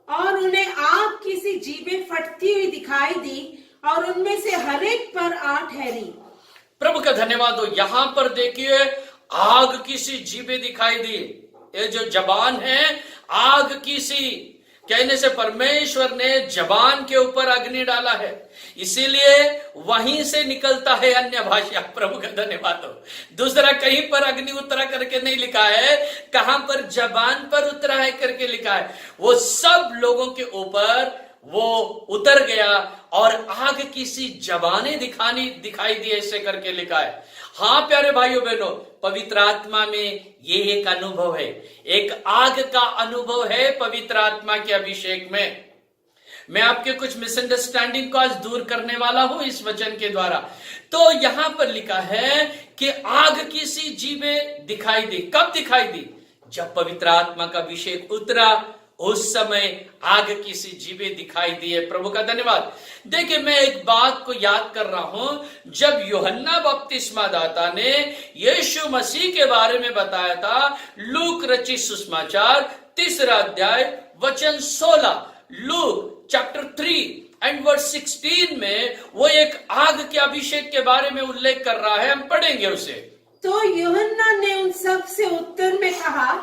S5: और उन्हें आग की सी जीभें फटती हुई दिखाई दी और उनमें से हर एक पर आ ठहरी।
S1: प्रभु का धन्यवाद हो। यहां पर देखिए आग की सी जीभें दिखाई दी। ये जो जबान है आग की सी, कहने से परमेश्वर ने जबान के ऊपर अग्नि डाला है, इसीलिए वहीं से निकलता है अन्य भाषा। प्रभु का धन्यवाद हो। दूसरा कहीं पर अग्नि उतरा करके नहीं लिखा है, कहां पर जबान पर उतरा है करके लिखा है। वो सब लोगों के ऊपर वो उतर गया और आग की सी जबानें दिखाई दी, ऐसे करके लिखा है। हाँ प्यारे भाइयों बहनों, पवित्र आत्मा में ये एक अनुभव है, एक आग का अनुभव है पवित्र आत्मा के अभिषेक में। मैं आपके कुछ मिसअंडरस्टैंडिंग को आज दूर करने वाला हूं इस वचन के द्वारा। तो यहां पर लिखा है कि आग की सी जीभें दिखाई दी। कब दिखाई दी? जब पवित्र आत्मा का अभिषेक उतरा, उस समय आग की सी जीभें दिखाई दी है। प्रभु का धन्यवाद। देखिए, मैं एक बात को याद कर रहा हूं, जब यूहन्ना बपतिस्मा दाता ने यीशु मसीह के बारे में बताया था, लूक रचित सुसमाचार 3 अध्याय वचन 16, लूक चैप्टर 3 एंड वर्स 16 में वो एक आग के अभिषेक के बारे में उल्लेख कर रहा है। हम पढ़ेंगे उसे।
S5: तो यूहन्ना ने उन सब से उत्तर में कहा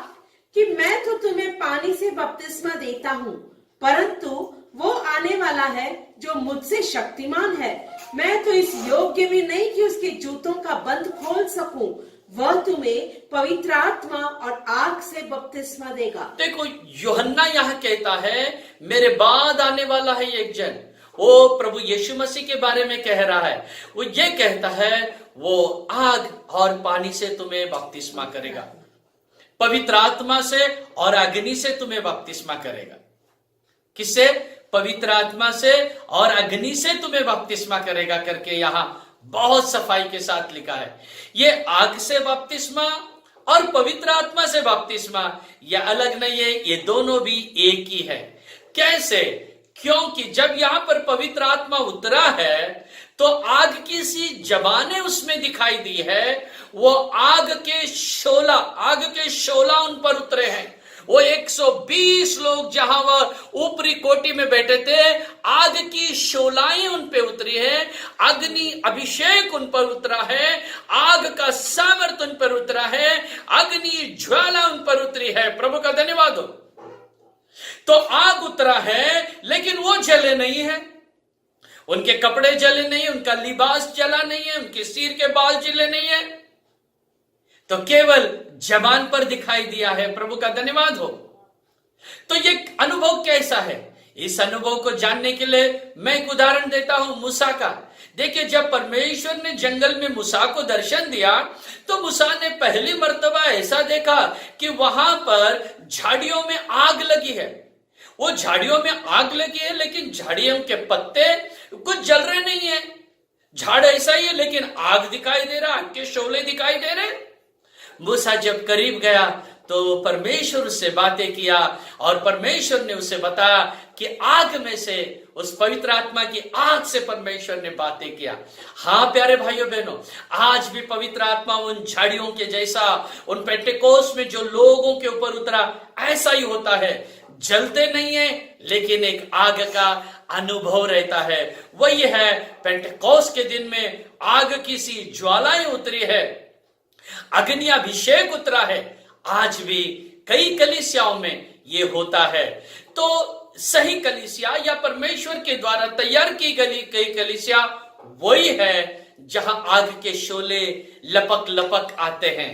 S5: कि मैं तो तुम्हें पानी से बपतिस्मा देता हूँ, परंतु वो आने वाला है जो मुझसे शक्तिमान है, मैं तो इस योग्य भी नहीं कि उसके जूतों का बंद खोल सकूं। वह तुम्हें पवित्र आत्मा और आग से बपतिस्मा देगा।
S1: देखो, यूहन्ना यहां कहता है मेरे बाद आने वाला है एक जन, वो प्रभु यीशु मसीह के बारे में कह रहा है। वो ये कहता है वो आग और पानी से तुम्हें बपतिस्मा करेगा, पवित्र आत्मा से और अग्नि से तुम्हें बपतिस्मा करेगा। किससे? पवित्र आत्मा से और अग्नि से तुम्हें बपतिस्मा करेगा करके यहां बहुत सफाई के साथ लिखा है। ये आग से बपतिस्मा और पवित्र आत्मा से बपतिस्मा ये अलग नहीं है, ये दोनों भी एक ही है। कैसे? क्योंकि जब यहां पर पवित्र आत्मा उतरा है तो आग की सी जबानें उसमें दिखाई दी है। वो आग के शोला उन पर उतरे हैं। वो 120 लोग जहां वह ऊपरी कोटि में बैठे थे, आग की शोलाएं उन पे उतरी है, अग्नि अभिषेक उन पर उतरा है, आग का सामर्थ उन पर उतरा है, अग्नि ज्वाला उन पर उतरी है। प्रभु का धन्यवाद हो। तो आग उतरा है, लेकिन वो जले नहीं है, उनके कपड़े जले नहीं, उनका लिबास जला नहीं है, उनके सिर के बाल जले नहीं है, तो केवल जबान पर दिखाई दिया है। प्रभु का धन्यवाद हो। तो ये अनुभव कैसा है? इस अनुभव को जानने के लिए मैं एक उदाहरण देता हूं मूसा का। देखिए, जब परमेश्वर ने जंगल में मूसा को दर्शन दिया तो मूसा ने पहली मर्तबा ऐसा देखा कि वहां पर झाड़ियों में आग लगी है। वो झाड़ियों में आग लगी है, लेकिन झाड़ियों के पत्ते कुछ जल रहे नहीं है। झाड़ ऐसा ही है, लेकिन आग दिखाई दे रहा, आग के शोले दिखाई दे रहे। मूसा जब करीब गया तो परमेश्वर उससे बातें किया और परमेश्वर ने उसे बताया कि आग में से, उस पवित्र आत्मा की आग से परमेश्वर ने बातें किया। हाँ प्यारे भाइयों बहनों, आज भी पवित्र आत्मा उन झाड़ियों के जैसा, उन पेंटेकोस्ट में जो लोगों के ऊपर उतरा, ऐसा ही होता है। जलते नहीं है, लेकिन एक आग का अनुभव रहता है। वही है, पेंटेकोस्ट के दिन में आग की सी ज्वालाएं उतरी है, अग्नि अभिषेक उतरा है। आज भी कई कलीसियाओं में ये होता है। तो सही कलीसिया या परमेश्वर के द्वारा तैयार की गई कई कलीसिया वही है जहां आग के शोले लपक लपक आते हैं।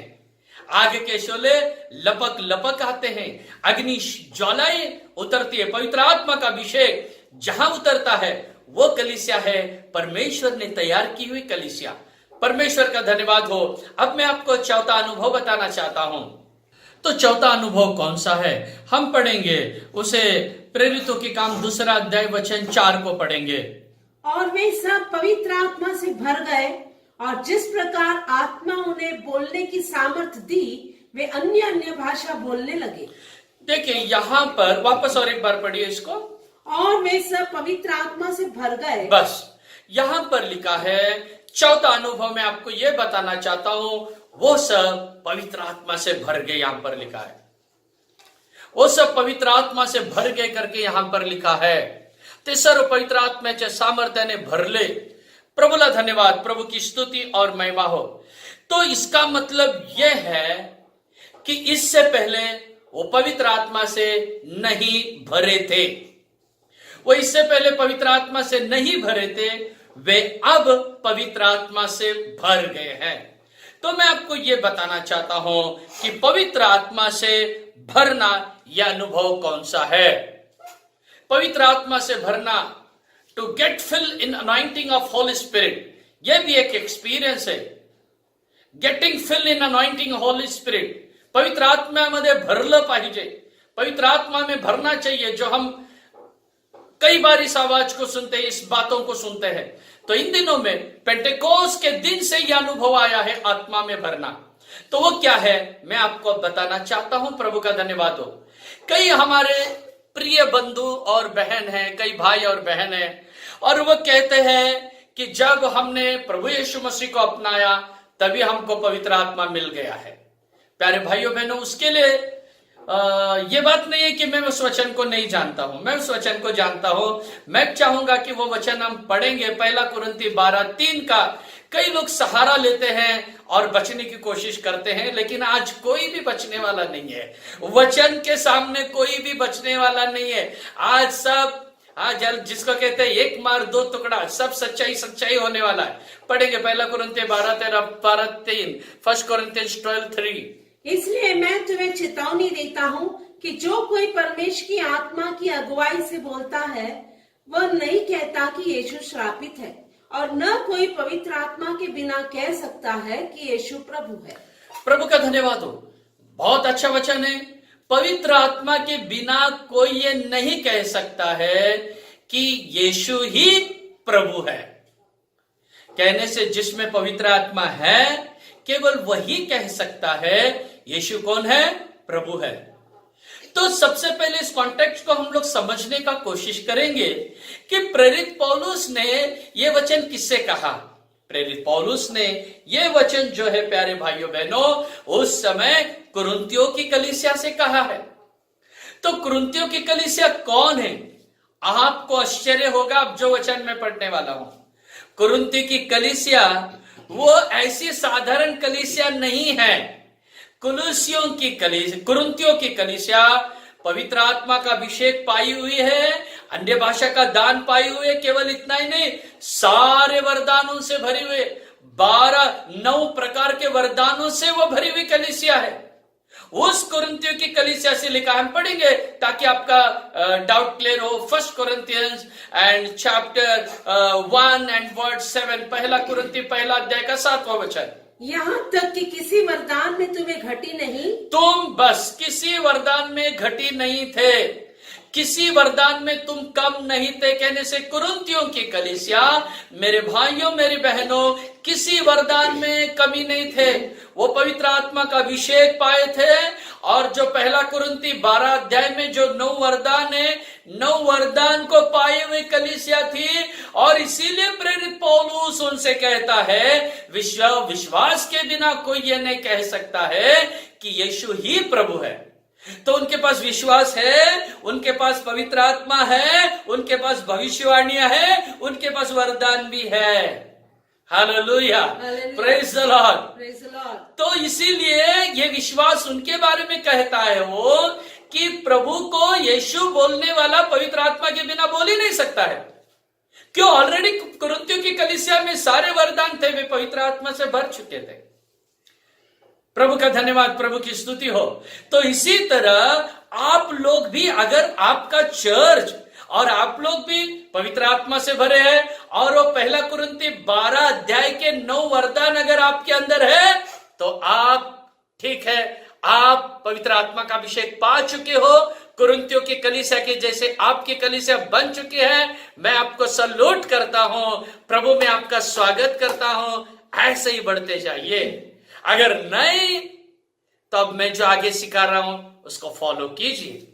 S1: आग के शोले लपक लपक आते हैं, अग्नि ज्वालाएं उतरती है, पवित्र आत्मा का अभिषेक जहां उतरता है वो कलीसिया है परमेश्वर ने तैयार की हुई कलीसिया। परमेश्वर का धन्यवाद हो। अब मैं आपको चौथा अनुभव बताना चाहता हूं। तो चौथा अनुभव कौन सा है? हम पढ़ेंगे उसे, प्रेरितों के काम 2 अध्याय वचन 4 को पढ़ेंगे।
S5: और वे सब पवित्र आत्मा से भर गए, और जिस प्रकार आत्मा उन्हें बोलने की सामर्थ दी, वे अन्य अन्य भाषा बोलने लगे।
S1: देखिए, यहां पर वापस और एक बार पढ़िए इसको।
S5: और वे सब पवित्र आत्मा से भर गए।
S1: बस यहां पर लिखा है, चौथा अनुभव में आपको यह बताना चाहता हूं, वो सब पवित्र आत्मा से भर गए। यहां पर लिखा है वो सब पवित्र आत्मा से भर गए करके यहां पर लिखा है। ते सर्व पवित्र आत्म्याच्या सामर्थ्याने भरले। प्रभुला धन्यवाद, प्रभु की स्तुति और महिमा हो। तो इसका मतलब यह है कि इससे पहले वो पवित्र आत्मा से नहीं भरे थे, वो इससे पहले पवित्र आत्मा से नहीं भरे थे, वे अब पवित्र आत्मा से भर गए हैं। तो मैं आपको यह बताना चाहता हूं कि पवित्र आत्मा से भरना यह अनुभव कौन सा है। पवित्र आत्मा से भरना, to get fill in anointing of Holy Spirit, यह भी एक एक्सपिरियन्स है. Getting fill in anointing Holy Spirit, पवित्र आत्म्यामध्ये भरलं पाहिजे, पवित्र आत्मा में भरना चाहिए. जो हम कई बार इस आवाज को सुनते हैं, इस बातों को सुनते हैं, तो इन दिनों में पेंटेकोस्ट के दिन से यह अनुभव आया है आत्मा में भरना. तो वो क्या है मैं आपको बताना चाहता हूं. प्रभु का धन्यवाद हो. कई हमारे प्रिय बंधु और बहन हैं, कई भाई और बहन हैं, और वो कहते हैं कि जब हमने प्रभु यीशु मसीह को अपनाया तभी हमको पवित्र आत्मा मिल गया है. प्यारे भाइयों बहनों, उसके लिए ये बात नहीं है कि मैं उस वचन को नहीं जानता हूं, मैं उस वचन को जानता हूं. मैं चाहूंगा कि वो वचन हम पढ़ेंगे, 1 कुरिन्थी 12:3 का. कई लोग सहारा लेते हैं और बचने की कोशिश करते हैं, लेकिन आज कोई भी बचने वाला नहीं है. वचन के सामने कोई भी बचने वाला नहीं है. आज सब जिसको कहते हैं एक मार दो टुकड़ा, सब सच्चाई होने वाला है. पढ़ेंगे 1 कुरिन्थी 12:3, 1 Corinthians 12:3.
S5: इसलिए मैं तुम्हें चेतावनी देता हूँ कि जो कोई परमेश्वर की आत्मा की अगुवाई से बोलता है वह नहीं कहता कि यीशु श्रापित है, और न कोई पवित्र आत्मा के बिना कह सकता है कि यीशु प्रभु है.
S1: प्रभु का धन्यवाद हो. बहुत अच्छा वचन है. पवित्र आत्मा के बिना कोई ये नहीं कह सकता है कि यीशु ही प्रभु है. कहने से जिसमें पवित्र आत्मा है केवल वही कह सकता है यीशु कौन है, प्रभु है. तो सबसे पहले इस कॉन्टेक्स्ट को हम लोग समझने का कोशिश करेंगे कि प्रेरित पौलुस ने यह वचन किससे कहा. प्रेरित पौलुस ने यह वचन जो है प्यारे भाइयों बहनों उस समय कुरिन्थियों की कलीसिया से कहा है. तो कुरिन्थियों की कलीसिया कौन है? आपको आश्चर्य होगा अब जो वचन मैं पढ़ने वाला हूं. कुरिन्थी की कलीसिया वो ऐसी साधारण कलीसिया नहीं है. कुरिन्थियों की कलीसिया पवित्र आत्मा का अभिषेक पाई हुई है, अन्य भाषा का दान पाई हुई है. केवल इतना ही नहीं, सारे वरदानों से भरी हुए 9 प्रकार के वरदानों से वो भरी हुई कलीसिया है. उस कुरिन्थियों की कलीसिया से लिखा हम पढ़ेंगे ताकि आपका डाउट क्लियर हो. 1 Corinthians and chapter 1 and verse 7, 1 कुरिन्थी 1 अध्याय का 7वां वचन.
S5: यहाँ तक कि किसी वरदान में तुम्हें घटी नहीं,
S1: तुम बस किसी वरदान में घटी नहीं थे, किसी वरदान में तुम कम नहीं थे. कहने से कुरिन्थियों की कलीसिया, मेरे भाइयों मेरी बहनों, किसी वरदान में कमी नहीं थे. वो पवित्र आत्मा का अभिषेक पाए थे. और जो 1 कुरिन्थी 12 अध्याय में जो 9 वरदान है, 9 वरदान को पाए हुए कलीसिया थी. और इसीलिए प्रेरित पौलुस उनसे कहता है विश्वास के बिना कोई ये नहीं कह सकता है कि यीशु ही प्रभु है. तो उनके पास विश्वास है, उनके पास पवित्र आत्मा है, उनके पास भविष्यवाणियां है, उनके पास वरदान भी है. Hallelujah, praise the Lord.
S5: Praise the Lord.
S1: तो इसीलिए ये विश्वास उनके बारे में कहता है वो कि प्रभु को यीशु बोलने वाला पवित्र आत्मा के बिना बोल ही नहीं सकता है. क्यों? ऑलरेडी कुरिन्थियों की कलीसिया में सारे वरदान थे, वे पवित्र आत्मा से भर चुके थे. प्रभु का धन्यवाद, प्रभु की स्तुति हो. तो इसी तरह आप लोग भी, अगर आपका चर्च और आप लोग भी पवित्र आत्मा से भरे हैं और वो 1 कुरिन्थी 12 अध्याय के 9 वरदान अगर आपके अंदर है तो आप ठीक है, आप पवित्र आत्मा का अभिषेक पा चुके हो. कुरिन्थियों की कलीसिया के जैसे आपकी कलीसिया बन चुकी है. मैं आपको सल्यूट करता हूं, प्रभु में आपका स्वागत करता हूं. ऐसे ही बढ़ते जाइए. अगर नहीं तो अब मैं जो आगे सिखा रहा हूं उसको फॉलो कीजिए.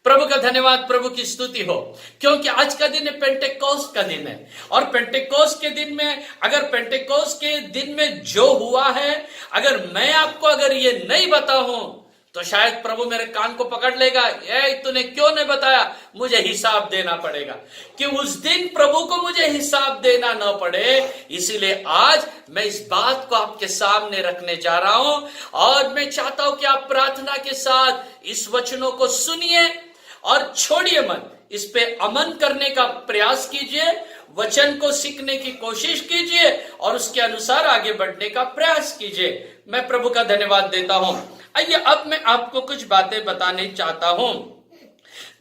S1: प्रभु का धन्यवाद, प्रभु की स्तुति हो. क्योंकि आज का दिन है पेंटेकोस्ट का दिन है. और पेंटेकोस्ट के दिन में, अगर पेंटेकोस्ट के दिन में जो हुआ है अगर मैं आपको अगर ये नहीं बताऊं तो शायद प्रभु मेरे कान को पकड़ लेगा. ये तूने क्यों नहीं बताया? मुझे हिसाब देना पड़ेगा. कि उस दिन प्रभु को मुझे हिसाब देना न पड़े, इसीलिए आज मैं इस बात को आपके सामने रखने जा रहा हूं. और मैं चाहता हूं कि आप प्रार्थना के साथ इस वचनों को सुनिए और छोड़िए मत. इस पे अमल करने का प्रयास कीजिए, वचन को सीखने की कोशिश कीजिए और उसके अनुसार आगे बढ़ने का प्रयास कीजिए. मैं प्रभु का धन्यवाद देता हूं. आइए अब मैं आपको कुछ बातें बताने चाहता हूं.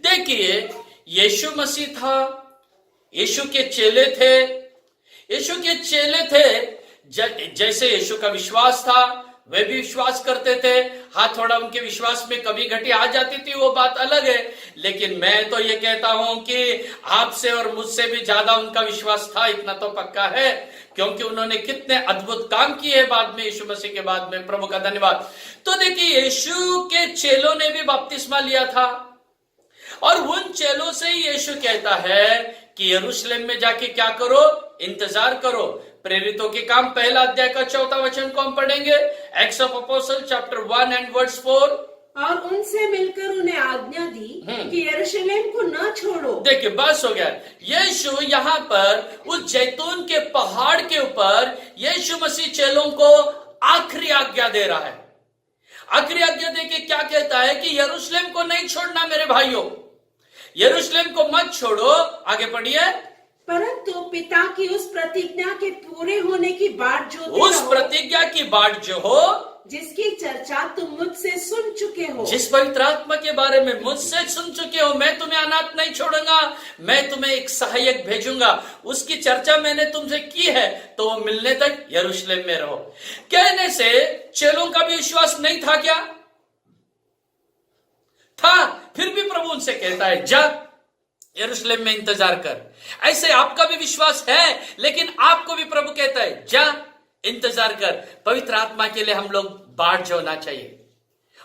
S1: देखिए, यीशु मसीह था, यीशु के चेले थे, यीशु के चेले थे। जैसे यीशु का विश्वास था वे भी विश्वास करते थे। हाँ, थोड़ा उनके विश्वास में कभी घटी आ जाती थी, वो बात अलग है। लेकिन मैं तो ये कहता हूं कि आपसे और मुझसे भी ज्यादा उनका विश्वास था, इतना तो पक्का है, क्योंकि उन्होंने कितने अद्भुत काम किए बाद में, यीशु मसीह के बाद में। प्रभु का धन्यवाद। तो देखिए, यीशु के चेलों ने भी बपतिस्मा लिया था और उन चेलों से ही यीशु कहता है कि यरूशलेम में जाके क्या करो, इंतजार करो। प्रेरितों के काम पहला अध्याय का 4वां वचन को हम पढ़ेंगे, Acts of Apostle chapter 1 and verse 4।
S4: और उनसे मिलकर उन्हें आज्ञा दी कि यरूशलेम को न छोड़ो।
S1: देखिए, बस हो गया। यीशु यहाँ पर उस जैतून के पहाड़ के ऊपर यीशु मसीह चेलों को आखिरी आज्ञा दे रहा है। आखिरी आज्ञा देके क्या कहता है कि यरूशलेम को नहीं छोड़ना मेरे भाइयों, यरूशलेम को मत छोड़ो। आगे पढ़िए।
S4: परंतु पिता की उस प्रतिज्ञा के पूरे होने की बाट जो
S1: उस प्रतिज्ञा की बाट जो हो,
S4: जिसकी चर्चा तुम मुझसे सुन चुके हो,
S1: जिस पवित्र आत्मा के बारे में मुझसे सुन चुके हो, मैं तुम्हें अनाथ नहीं छोड़ूंगा, मैं तुम्हें एक सहायक भेजूंगा, उसकी चर्चा मैंने तुमसे की है, तो वो मिलने तक यरूशलेम में रहो। कहने से चेलों का भी विश्वास नहीं था क्या? था। फिर भी प्रभु उनसे कहता है जा यरूशलेम में इंतजार कर। ऐसे आपका भी विश्वास है, लेकिन आपको भी प्रभु कहता है जा इंतजार कर। पवित्र आत्मा के लिए हम लोग बाट जोड़ना चाहिए।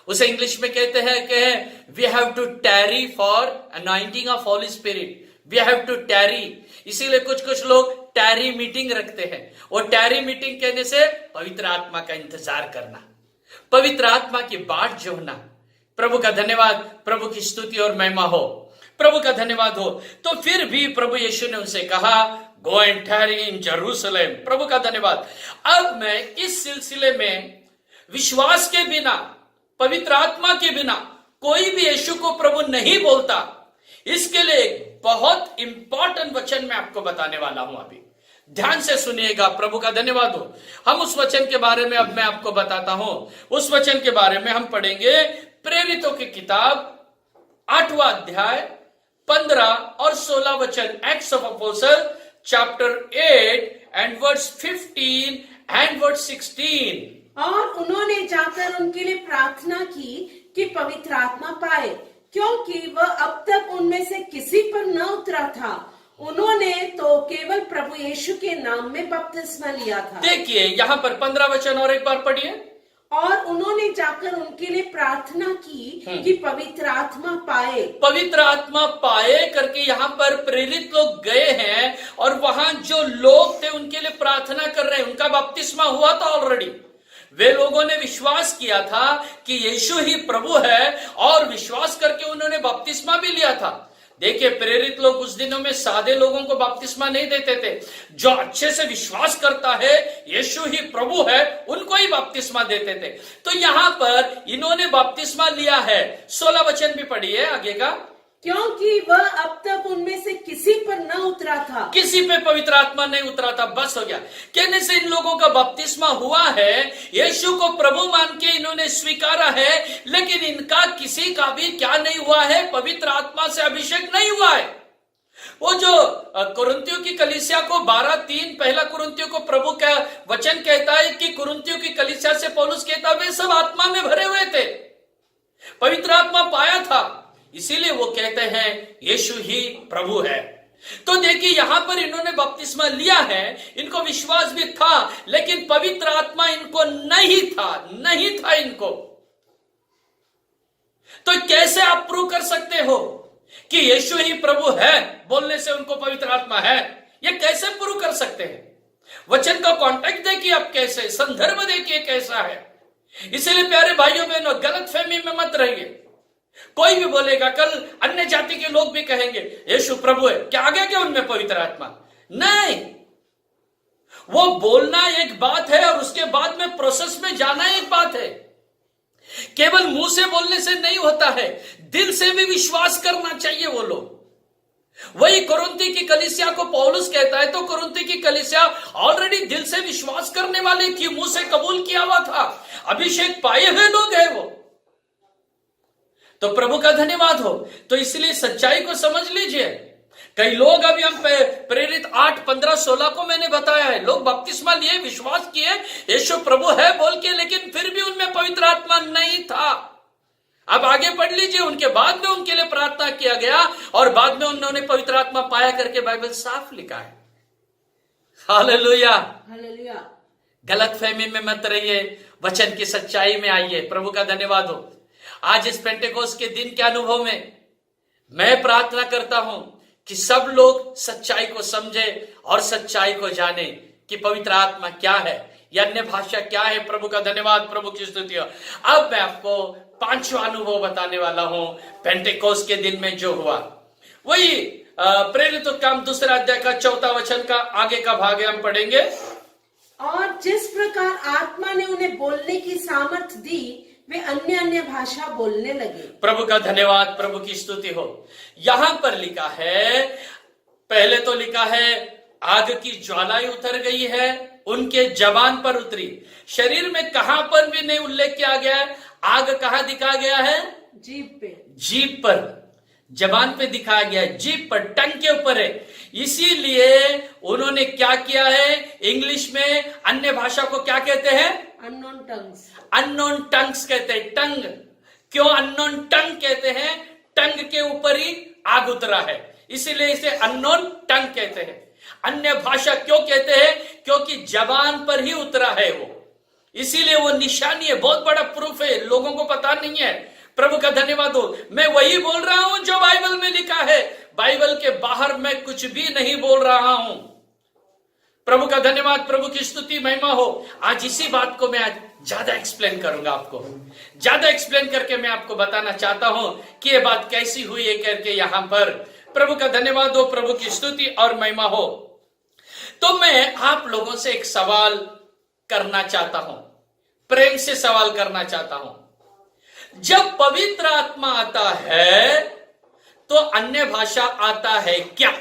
S1: उसे इंग्लिश में कहते हैं कि we have to tarry for anointing of Holy Spirit. We have to tarry. इसीलिए कुछ लोग टैरी मीटिंग रखते हैं। और टैरी मीटिंग कहने से पवित्र आत्मा का इंतजार करना, पवित्र आत्मा की बाट जोड़ना। प्रभु का धन्यवाद, प्रभु की स्तुति और महिमा हो, प्रभु का धन्यवाद हो। तो फिर भी प्रभु यीशु ने उनसे कहा गो एंड टैरी इन जेरूशलेम। प्रभु का धन्यवाद। अब मैं इस सिलसिले में विश्वास के बिना, पवित्र आत्मा के बिना कोई भी यीशु को प्रभु नहीं बोलता। इसके लिए एक बहुत इंपॉर्टेंट वचन मैं आपको बताने वाला हूं। अभी ध्यान से सुनिएगा। प्रभु का धन्यवाद हो। हम उस वचन के बारे में अब मैं आपको बताता हूं। उस वचन के बारे में हम पढ़ेंगे प्रेरितों की किताब 8वां अध्याय 15 और 16 वचन, Acts of Apostle chapter 8 and verse 15 and verse 16।
S4: और उन्होंने जाकर उनके लिए प्रार्थना की कि पवित्र आत्मा पाए, क्योंकि वह अब तक उनमें से किसी पर न उतरा था। उन्होंने तो केवल प्रभु यीशु के नाम में बपतिस्मा लिया था।
S1: देखिए यहाँ पर 15 वचन और एक बार पढ़िए।
S4: और उन्होंने जाकर उनके लिए प्रार्थना की कि पवित्र आत्मा पाए।
S1: पवित्र आत्मा पाए करके यहाँ पर प्रेरित लोग गए हैं और वहां जो लोग थे उनके लिए प्रार्थना कर रहे हैं। उनका बपतिस्मा हुआ था ऑलरेडी। वे लोगों ने विश्वास किया था कि यीशु ही प्रभु है और विश्वास करके उन्होंने बपतिस्मा भी लिया था। देखिए, प्रेरित लोग उस दिनों में सादे लोगों को बपतिस्मा नहीं देते थे। जो अच्छे से विश्वास करता है यीशु ही प्रभु है, उनको ही बपतिस्मा देते थे। तो यहां पर इन्होंने बपतिस्मा लिया है। 16 वचन भी पढ़िए आगे का।
S4: क्योंकि वह अब तक उनमें से किसी पर न उतरा था।
S1: किसी पे पवित्र आत्मा नहीं उतरा था। बस हो गया। कहने से इन लोगों का बपतिस्मा हुआ है, यीशु को प्रभु मान के इन्होंने स्वीकारा है, लेकिन इनका किसी का भी क्या नहीं हुआ है, पवित्र आत्मा से अभिषेक नहीं हुआ है। वो जो कुरिन्थियों की कलीसिया को 12:3 पहला कुरिन्थियों को प्रभु का वचन कहता है कि कुरिन्थियों की कलीसिया से पौलुस कहता है वे सब आत्मा में भरे हुए थे, पवित्र आत्मा पाया था, इसीलिए वो कहते हैं यीशु ही प्रभु है। तो देखिए यहां पर इन्होंने बपतिस्मा लिया है, इनको विश्वास भी था, लेकिन पवित्र आत्मा इनको नहीं था इनको। तो कैसे आप प्रूव कर सकते हो कि यीशु ही प्रभु है बोलने से उनको पवित्र आत्मा है? ये कैसे प्रूव कर सकते हैं? वचन का कॉन्टेक्स्ट देखिए आप, कैसे संदर्भ देखिए कैसा है। इसलिए प्यारे भाइयों बहनों, गलत फहमी में मत रहिए। कोई भी बोलेगा, कल अन्य जाति के लोग भी कहेंगे यीशु प्रभु है, क्या आ गया क्या उनमें पवित्र आत्मा? नहीं, वो बोलना एक बात है और उसके बाद में प्रोसेस में जाना एक बात है। केवल मुंह से बोलने से नहीं होता है, दिल से भी विश्वास करना चाहिए वो लोग। वही कुरिन्थी की कलीसिया को पौलुस कहता है, तो कुरिन्थी की कलीसिया ऑलरेडी दिल से विश्वास करने वाले की, मुंह से कबूल किया हुआ था, अभिषेक पाए हुए लोग हैं वो। तो प्रभु का धन्यवाद हो। तो इसलिए सच्चाई को समझ लीजिए। कई लोग, अभी हम प्रेरित 8, 15, 16 को मैंने बताया है, लोग बपतिस्मा लिए, विश्वास किए, यीशु प्रभु है बोल के, लेकिन फिर भी उनमें पवित्र आत्मा नहीं था। अब आगे पढ़ लीजिए, उनके बाद में उनके लिए प्रार्थना किया गया और बाद में उन्होंने पवित्र आत्मा पाया करके बाइबल साफ लिखा है। हालेलुया।
S4: हालेलुया।
S1: गलतफहमी में मत रहिए, वचन की सच्चाई में आइए। प्रभु का धन्यवाद हो। आज इस पेंटेकोस्त के दिन के अनुभव में मैं प्रार्थना करता हूं कि सब लोग सच्चाई को समझे और सच्चाई को जाने कि पवित्र आत्मा क्या है, या अन्य भाषा क्या है। प्रभु का धन्यवाद, प्रभु की स्तुति हो। अब मैं आपको 5वां अनुभव बताने वाला हूं पेंटेकोस्त के दिन में जो हुआ। वही प्रेरित काम 2 अध्याय का 4 वचन का आगे का भाग हम पढ़ेंगे।
S4: और जिस प्रकार आत्मा ने उन्हें बोलने की सामर्थ दी, वे अन्य अन्य भाषा बोलने लगे। प्रभु
S1: का धन्यवाद, प्रभु की स्तुति हो। यहां पर लिखा है, पहले तो लिखा है आग की ज्वालाएं उतर गई है, उनके जबान पर उतरी। शरीर में कहां पर भी नहीं उल्लेख किया गया है। आग कहां दिखाया गया है?
S4: जीभ पे।
S1: जीभ पर, जबान पे दिखाया गया है, जीभ पर, टंग के ऊपर है। इसीलिए उन्होंने क्या किया है, इंग्लिश में अन्य भाषा को क्या कहते हैं?
S4: Unknown tongues.
S1: अननोन टंग्स कहते हैं। टंग, क्यों अननोन टंग कहते हैं? टंग के ऊपर ही आग उतरा है, इसीलिए इसे अननोन टंग कहते हैं। अन्य भाषा क्यों कहते हैं? क्योंकि जबान पर ही उतरा है वो, इसीलिए वो निशानी है, बहुत बड़ा प्रूफ है, लोगों को पता नहीं है। प्रभु का धन्यवाद हो। मैं वही बोल रहा हूं जो बाइबल में लिखा है, बाइबल के बाहर मैं कुछ भी नहीं बोल रहा हूं। प्रभु का धन्यवाद, प्रभु की स्तुति महिमा हो। आज इसी बात को मैं आज ज्यादा एक्सप्लेन करूंगा, आपको ज्यादा एक्सप्लेन करके मैं आपको बताना चाहता हूं कि ये बात कैसी हुई है करके यहां पर। प्रभु का धन्यवाद हो, प्रभु की स्तुति और महिमा हो। तो मैं आप लोगों से एक सवाल करना चाहता हूं, प्रेम से सवाल करना चाहता हूं। जब पवित्र आत्मा आता है तो अन्य भाषा आता है क्या?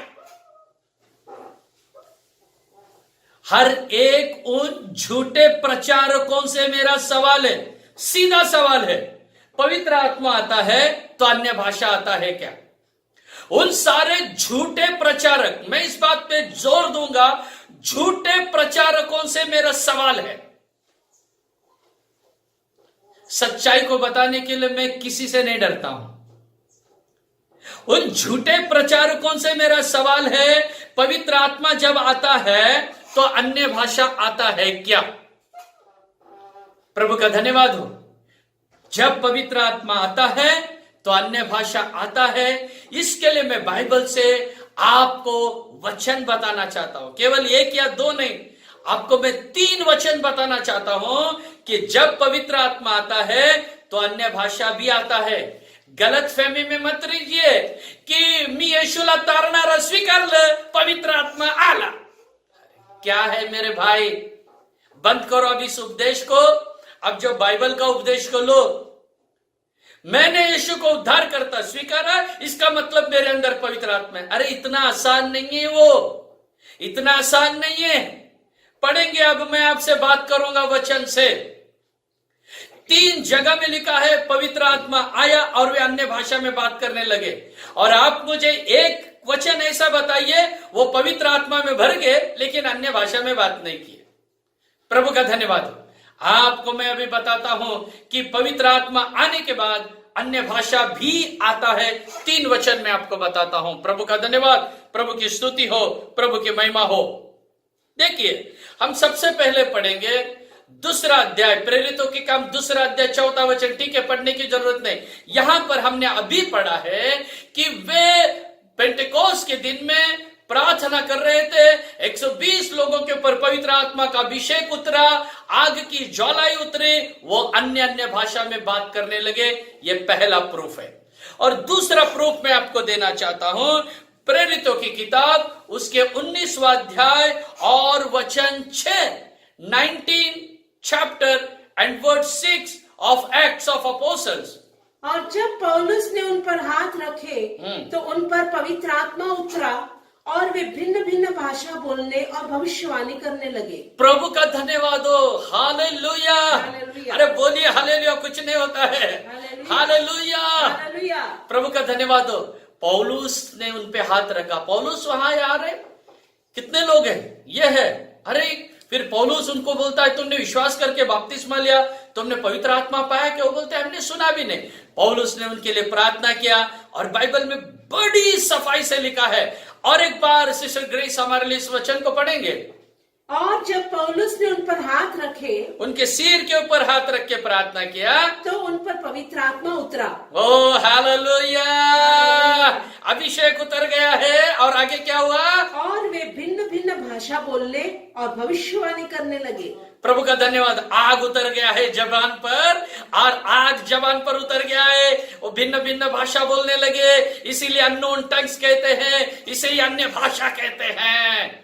S1: हर एक उन झूठे प्रचारकों से मेरा सवाल है, सीधा सवाल है। पवित्र आत्मा आता है तो अन्य भाषा आता है क्या? उन सारे झूठे प्रचारक, मैं इस बात पे जोर दूंगा, झूठे प्रचारकों से मेरा सवाल है। सच्चाई को बताने के लिए मैं किसी से नहीं डरता हूं। उन झूठे प्रचारकों से मेरा सवाल है, पवित्र आत्मा जब आता है तो अन्य भाषा आता है क्या? प्रभु का धन्यवाद हो। जब पवित्र आत्मा आता है तो अन्य भाषा आता है। इसके लिए मैं बाइबल से आपको वचन बताना चाहता हूं, केवल 1 या 2 नहीं, आपको मैं 3 वचन बताना चाहता हूं कि जब पवित्र आत्मा आता है तो अन्य भाषा भी आता है। गलत फहमी में मत रहिए कि मी येशूला तारणारा स्वीकारलं, पवित्र आत्मा आला। क्या है मेरे भाई, बंद करो अब इस उपदेश को। अब जो बाइबल का उपदेश को लो, मैंने यीशु को उद्धार करता स्वीकारा, इसका मतलब मेरे अंदर पवित्र आत्मा है। अरे इतना आसान नहीं है वो, इतना आसान नहीं है। पढ़ेंगे, अब मैं आपसे बात करूंगा वचन से। 3 जगह में लिखा है पवित्र आत्मा आया और वे अन्य भाषा में बात करने लगे। और आप मुझे एक वचन ऐसा बताइए वो पवित्र आत्मा में भर गए लेकिन अन्य भाषा में बात नहीं की। प्रभु का धन्यवाद। आपको मैं अभी बताता हूं कि पवित्र आत्मा आने के बाद अन्य भाषा भी आता है। 3 वचन मैं आपको बताता हूं। प्रभु का धन्यवाद, प्रभु की स्तुति हो, प्रभु की महिमा हो। देखिए, हम सबसे पहले पढ़ेंगे 2 अध्याय, प्रेरितों के काम 2 अध्याय 4 वचन। ठीक है, पढ़ने की जरूरत नहीं। यहां पर हमने अभी पढ़ा है कि वे पेंटेकोस्त के दिन में प्रार्थना कर रहे थे। 120 लोगों के ऊपर पवित्र आत्मा का अभिषेक उतरा, आग की ज्वालाएं उतरी, वो अन्य अन्य भाषा में बात करने लगे। ये पहला प्रूफ है। और दूसरा प्रूफ मैं आपको देना चाहता हूं, प्रेरितों की किताब उसके 19वां अध्याय और वचन 6, 19 chapter and verse 6 of Acts of Apostles.
S4: और जब पौलुस ने उन पर हाथ रखे तो उन पर पवित्र आत्मा उतरा और वे भिन्न भिन्न भाषा बोलने और भविष्यवाणी करने लगे।
S1: प्रभु का धन्यवाद हो। हालेलुया।
S4: हालेलुया।
S1: अरे बोलिए हालेलुया, कुछ नहीं होता है। हालेलुया। प्रभु का धन्यवाद हो। पौलुस ने उन पे हाथ रखा। पौलुस वहां आ रहे, कितने लोग हैं? ये है। अरे फिर पौलुस उनको बोलता है, तुमने विश्वास करके बपतिस्मा लिया, तुमने पवित्र आत्मा पाया क्या? वो बोलते हैं हमने सुना भी नहीं। पौलुस ने उनके लिए प्रार्थना किया और बाइबल में बड़ी सफाई से लिखा है। और एक बार सिस्टर ग्रेस हमारे लिए इस वचन को पढ़ेंगे।
S4: और जब पौलुस ने उन पर हाथ रखे,
S1: उनके सिर के ऊपर हाथ रख के प्रार्थना किया
S4: तो उन पर पवित्र आत्मा उतरा।
S1: ओ हालेलुया, अभिषेक उतर गया है। और आगे क्या हुआ?
S4: और वे भिन्न भिन्न भाषा बोलने और भविष्यवाणी करने लगे।
S1: प्रभु का धन्यवाद। आग उतर गया है जबान पर, और आग जबान पर उतर गया है। वो भिन्न भिन्न भाषा बोलने लगे। इसीलिए अननोन टंग्स कहते हैं, इसे ही अन्य भाषा कहते हैं।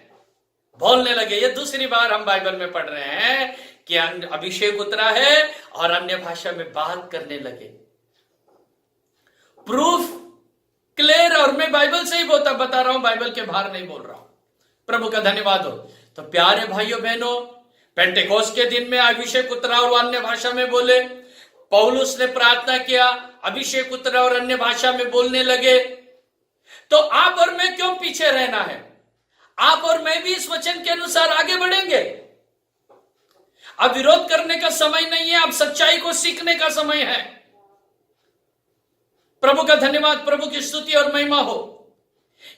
S1: बोलने लगे। ये दूसरी बार हम बाइबल में पढ़ रहे हैं कि अभिषेक उतरा है और अन्य भाषा में बात करने लगे। Proof clear. और मैं बाइबल से ही बता रहा हूं, बाइबल के बाहर नहीं बोल रहा हूं। प्रभु का धन्यवाद हो। तो प्यारे भाइयों बहनों, पेंटेकोस्ट के दिन में अभिषेक उतरा और वो अन्य भाषा में बोले। पौलुस ने प्रार्थना किया, अभिषेक उतरा और अन्य भाषा में बोलने लगे। तो आप और मैं क्यों पीछे रहना है? आप और मैं भी इस वचन के अनुसार आगे बढ़ेंगे। अब विरोध करने का समय नहीं है, अब सच्चाई को सीखने का समय है। प्रभु का धन्यवाद, प्रभु की स्तुति और महिमा हो।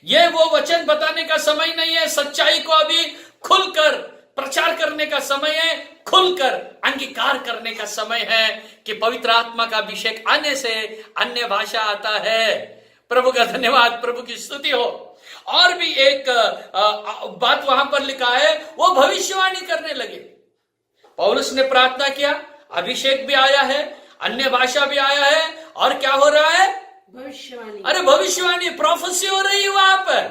S1: यह वो वचन बताने का समय नहीं है, सच्चाई को अभी खुलकर प्रचार करने का समय है, खुलकर अंगीकार करने का समय है कि पवित्र आत्मा का अभिषेक आने से अन्य भाषा आता है। प्रभु का धन्यवाद, प्रभु की स्तुति हो। और भी एक बात वहां पर लिखा है, वो भविष्यवाणी करने लगे। पौलुस ने प्रार्थना किया, अभिषेक भी आया है, अन्य भाषा भी आया है, और क्या हो रहा है?
S4: भविष्यवाणी।
S1: अरे भविष्यवाणी, प्रोफेसी हो रही है वहां पर।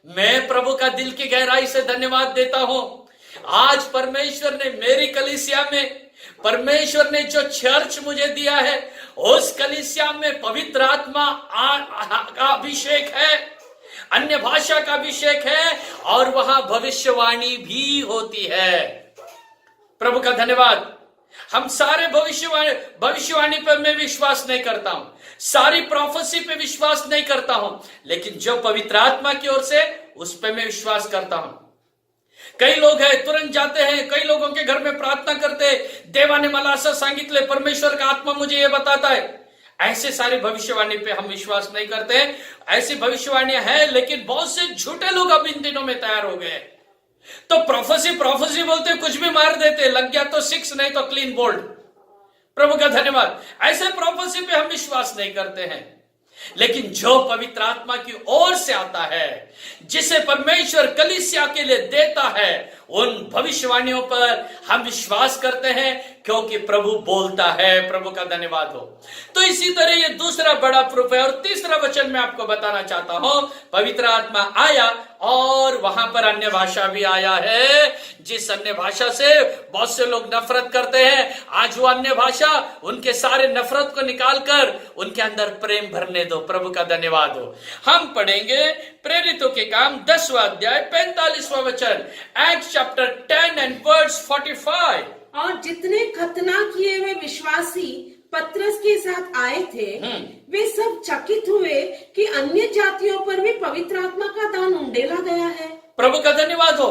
S1: मैं प्रभु का दिल की गहराई से धन्यवाद देता हूं। आज परमेश्वर ने मेरी कलीसिया में, परमेश्वर ने जो चर्च मुझे दिया है, उस कलीसिया में पवित्र आत्मा का अभिषेक है, अन्य भाषा का अभिषेक है, और वहां भविष्यवाणी भी होती है। प्रभु का धन्यवाद। हम सारे भविष्यवाणी पर मैं विश्वास नहीं करता हूं, सारी प्रोफेसी पे विश्वास नहीं करता हूं, लेकिन जो पवित्र आत्मा की ओर से, उस पे मैं विश्वास करता हूं। कई लोग हैं तुरंत जाते हैं, कई लोगों के घर में प्रार्थना करते, देवाने मला असं सांगितले, परमेश्वर का आत्मा मुझे ये बताता है। ऐसे सारी भविष्यवाणी पे हम विश्वास नहीं करते। ऐसी भविष्यवाणियां हैं, लेकिन बहुत से झूठे लोग अब इन दिनों में तैयार हो गए। तो प्रोफेसी बोलते, कुछ भी मार देते, लग गया तो 6 नहीं तो क्लीन बोल्ड। प्रभु का धन्यवाद। ऐसे प्रोफेसी पे हम विश्वास नहीं करते हैं, लेकिन जो पवित्र आत्मा की ओर से आता है, जिसे परमेश्वर कलीसिया के लिए देता है, उन भविष्यवाणियों पर हम विश्वास करते हैं, क्योंकि प्रभु बोलता है। प्रभु का धन्यवाद हो। तो इसी तरह ये दूसरा बड़ा प्रूफ है। और तीसरा वचन मैं आपको बताना चाहता हूं, पवित्र आत्मा आया और वहां पर अन्य भाषा भी आया है। जिस अन्य भाषा से बहुत से लोग नफरत करते हैं, आज वो अन्य भाषा उनके सारे नफरत को निकालकर उनके अंदर प्रेम भरने दो। प्रभु का धन्यवाद हो। हम पढ़ेंगे प्रेरितों के काम 10वां अध्याय 45वां वचन, एक्ट्स चैप्टर 10 एंड वर्स 45।
S4: और जितने खतना किए हुए विश्वासी पत्रस के साथ आए थे, वे सब चकित हुए कि अन्य जातियों पर भी पवित्र आत्मा का दान उंडेला गया है।
S1: प्रभु का धन्यवाद हो।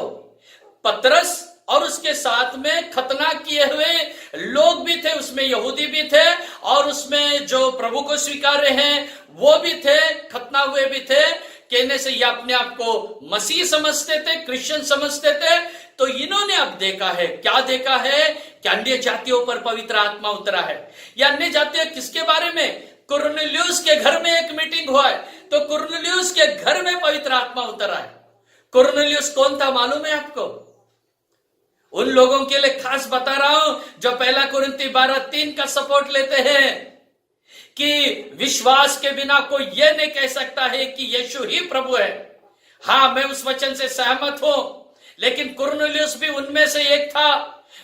S1: पत्रस और उसके साथ में खतना किए हुए लोग भी थे, उसमें यहूदी भी थे, और उसमें जो प्रभु को स्वीकार रहे हैं वो भी थे, खतना हुए भी थे। कहने से ये अपने आप को मसीह समझते थे, क्रिश्चियन समझते थे। तो इन्होंने अब देखा है, क्या देखा है कि अन्य जातियों पर पवित्र आत्मा उतरा है। या अन्य जातियां किसके बारे में? कुरनेलियुस के घर में एक मीटिंग हुआ है, तो कुरनेलियुस के घर में पवित्र आत्मा उतरा है। कुरनेलियुस कौन था मालूम है आपको? उन लोगों के लिए खास बता रहा हूं जो पहला कुरिन्ती 12:3 का सपोर्ट लेते हैं कि विश्वास के बिना कोई यह नहीं कह सकता है कि यीशु ही प्रभु है। हां, मैं उस वचन से सहमत हूं, लेकिन कुरनेलियुस भी उनमें से एक था,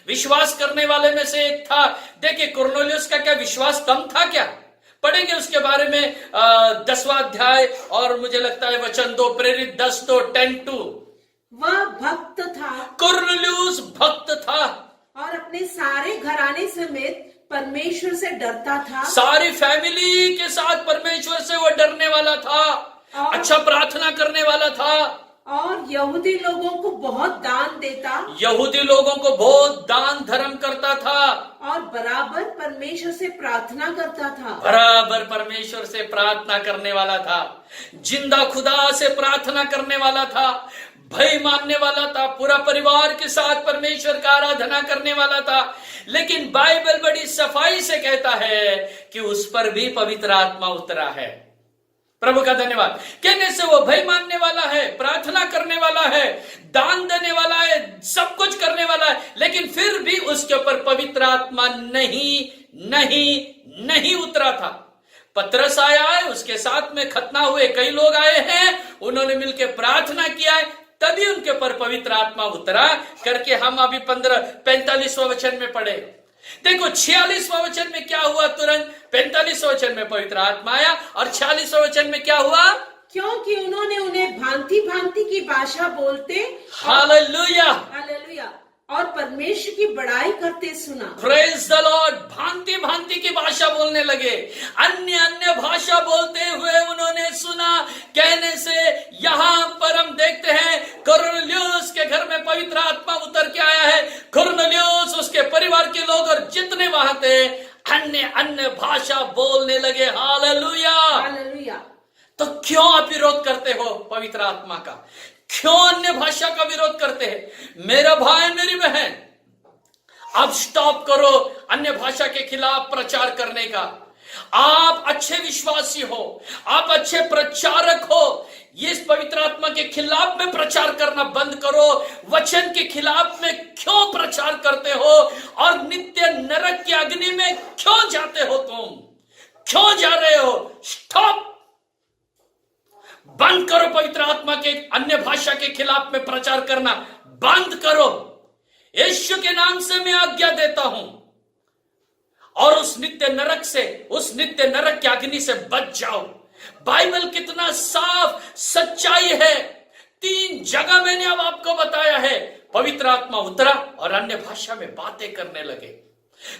S1: विश्वास करने वाले में से एक था। देखिए कुरनेलियुस का क्या विश्वास कम था क्या? पढ़ेंगे उसके बारे में 10वां अध्याय, और मुझे लगता है वचन 2 प्रेरित 10:10-2।
S4: वह भक्त था,
S1: कुरनेलियुस भक्त था,
S4: और अपने सारे घराने समेत
S5: परमेश्वर से डरता था
S1: सारी फैमिली के साथ परमेश्वर से वो डरने वाला था, अच्छा प्रार्थना करने वाला था,
S5: और यहूदी लोगों को बहुत दान देता
S1: यहूदी लोगों को बहुत दान धर्म करता था,
S5: और बराबर परमेश्वर से प्रार्थना करता था।
S1: बराबर परमेश्वर से प्रार्थना करने वाला था, जिंदा खुदा से प्रार्थना करने वाला था, भय मानने वाला था, पूरा परिवार के साथ परमेश्वर का आराधना करने वाला था। लेकिन बाइबल बड़ी सफाई से कहता है कि उस पर भी पवित्र आत्मा उतरा है। प्रभु का धन्यवाद। कहने से वो भय मानने वाला है, प्रार्थना करने वाला है, दान देने वाला है, सब कुछ करने वाला है, लेकिन फिर भी उसके ऊपर पवित्र आत्मा नहीं उतरा था। पतरस आया है, उसके साथ में खतना हुए कई लोग आए हैं, उन्होंने मिलकर प्रार्थना किया है, तभी उनके ऊपर पवित्र आत्मा उतरा करके हम अभी 45वां वचन में पढ़े। देखो 46वां वचन में क्या हुआ, तुरंत 45वां वचन में पवित्र आत्मा आया, और 46वां वचन में क्या हुआ,
S5: क्योंकि उन्होंने उन्हें भांति भांति की भाषा बोलते
S1: हालेलुया
S5: हालेलुया और परमेश्वर की बड़ाई करते सुना।
S1: Praise the Lord. भांति भांति की भाषा बोलने लगे, अन्य अन्य भाषा बोलते हुए उन्होंने सुना। कहने से यहां पर हम देखते हैं कुरनेलियुस के घर में पवित्र आत्मा उतर के आया है। कुरनेलियुस, उसके परिवार के लोग और जितने वहां थे, अन्य अन्य भाषा बोलने लगे। Hallelujah
S5: hallelujah.
S1: तो क्यों आप विरोध करते हो पवित्र आत्मा का? क्यों अन्य भाषा का विरोध करते हैं? मेरा भाई मेरी बहन, अब स्टॉप करो अन्य भाषा के खिलाफ प्रचार करने का। आप अच्छे विश्वासी हो, आप अच्छे प्रचारक हो, ये इस पवित्र आत्मा के खिलाफ में प्रचार करना बंद करो। वचन के खिलाफ में क्यों प्रचार करते हो और नित्य नरक की अग्नि में क्यों जाते हो? तुम क्यों जा रहे हो? स्टॉप, बंद करो। पवित्र आत्मा के अन्य भाषा के खिलाफ में प्रचार करना बंद करो। यीशु के नाम से मैं आज्ञा देता हूं, और उस नित्य नरक से, उस नित्य नरक की अग्नि से बच जाओ। बाइबल कितना साफ सच्चाई है। 3 जगह मैंने अब आपको बताया है, पवित्र आत्मा उतरा और अन्य भाषा में बातें करने लगे।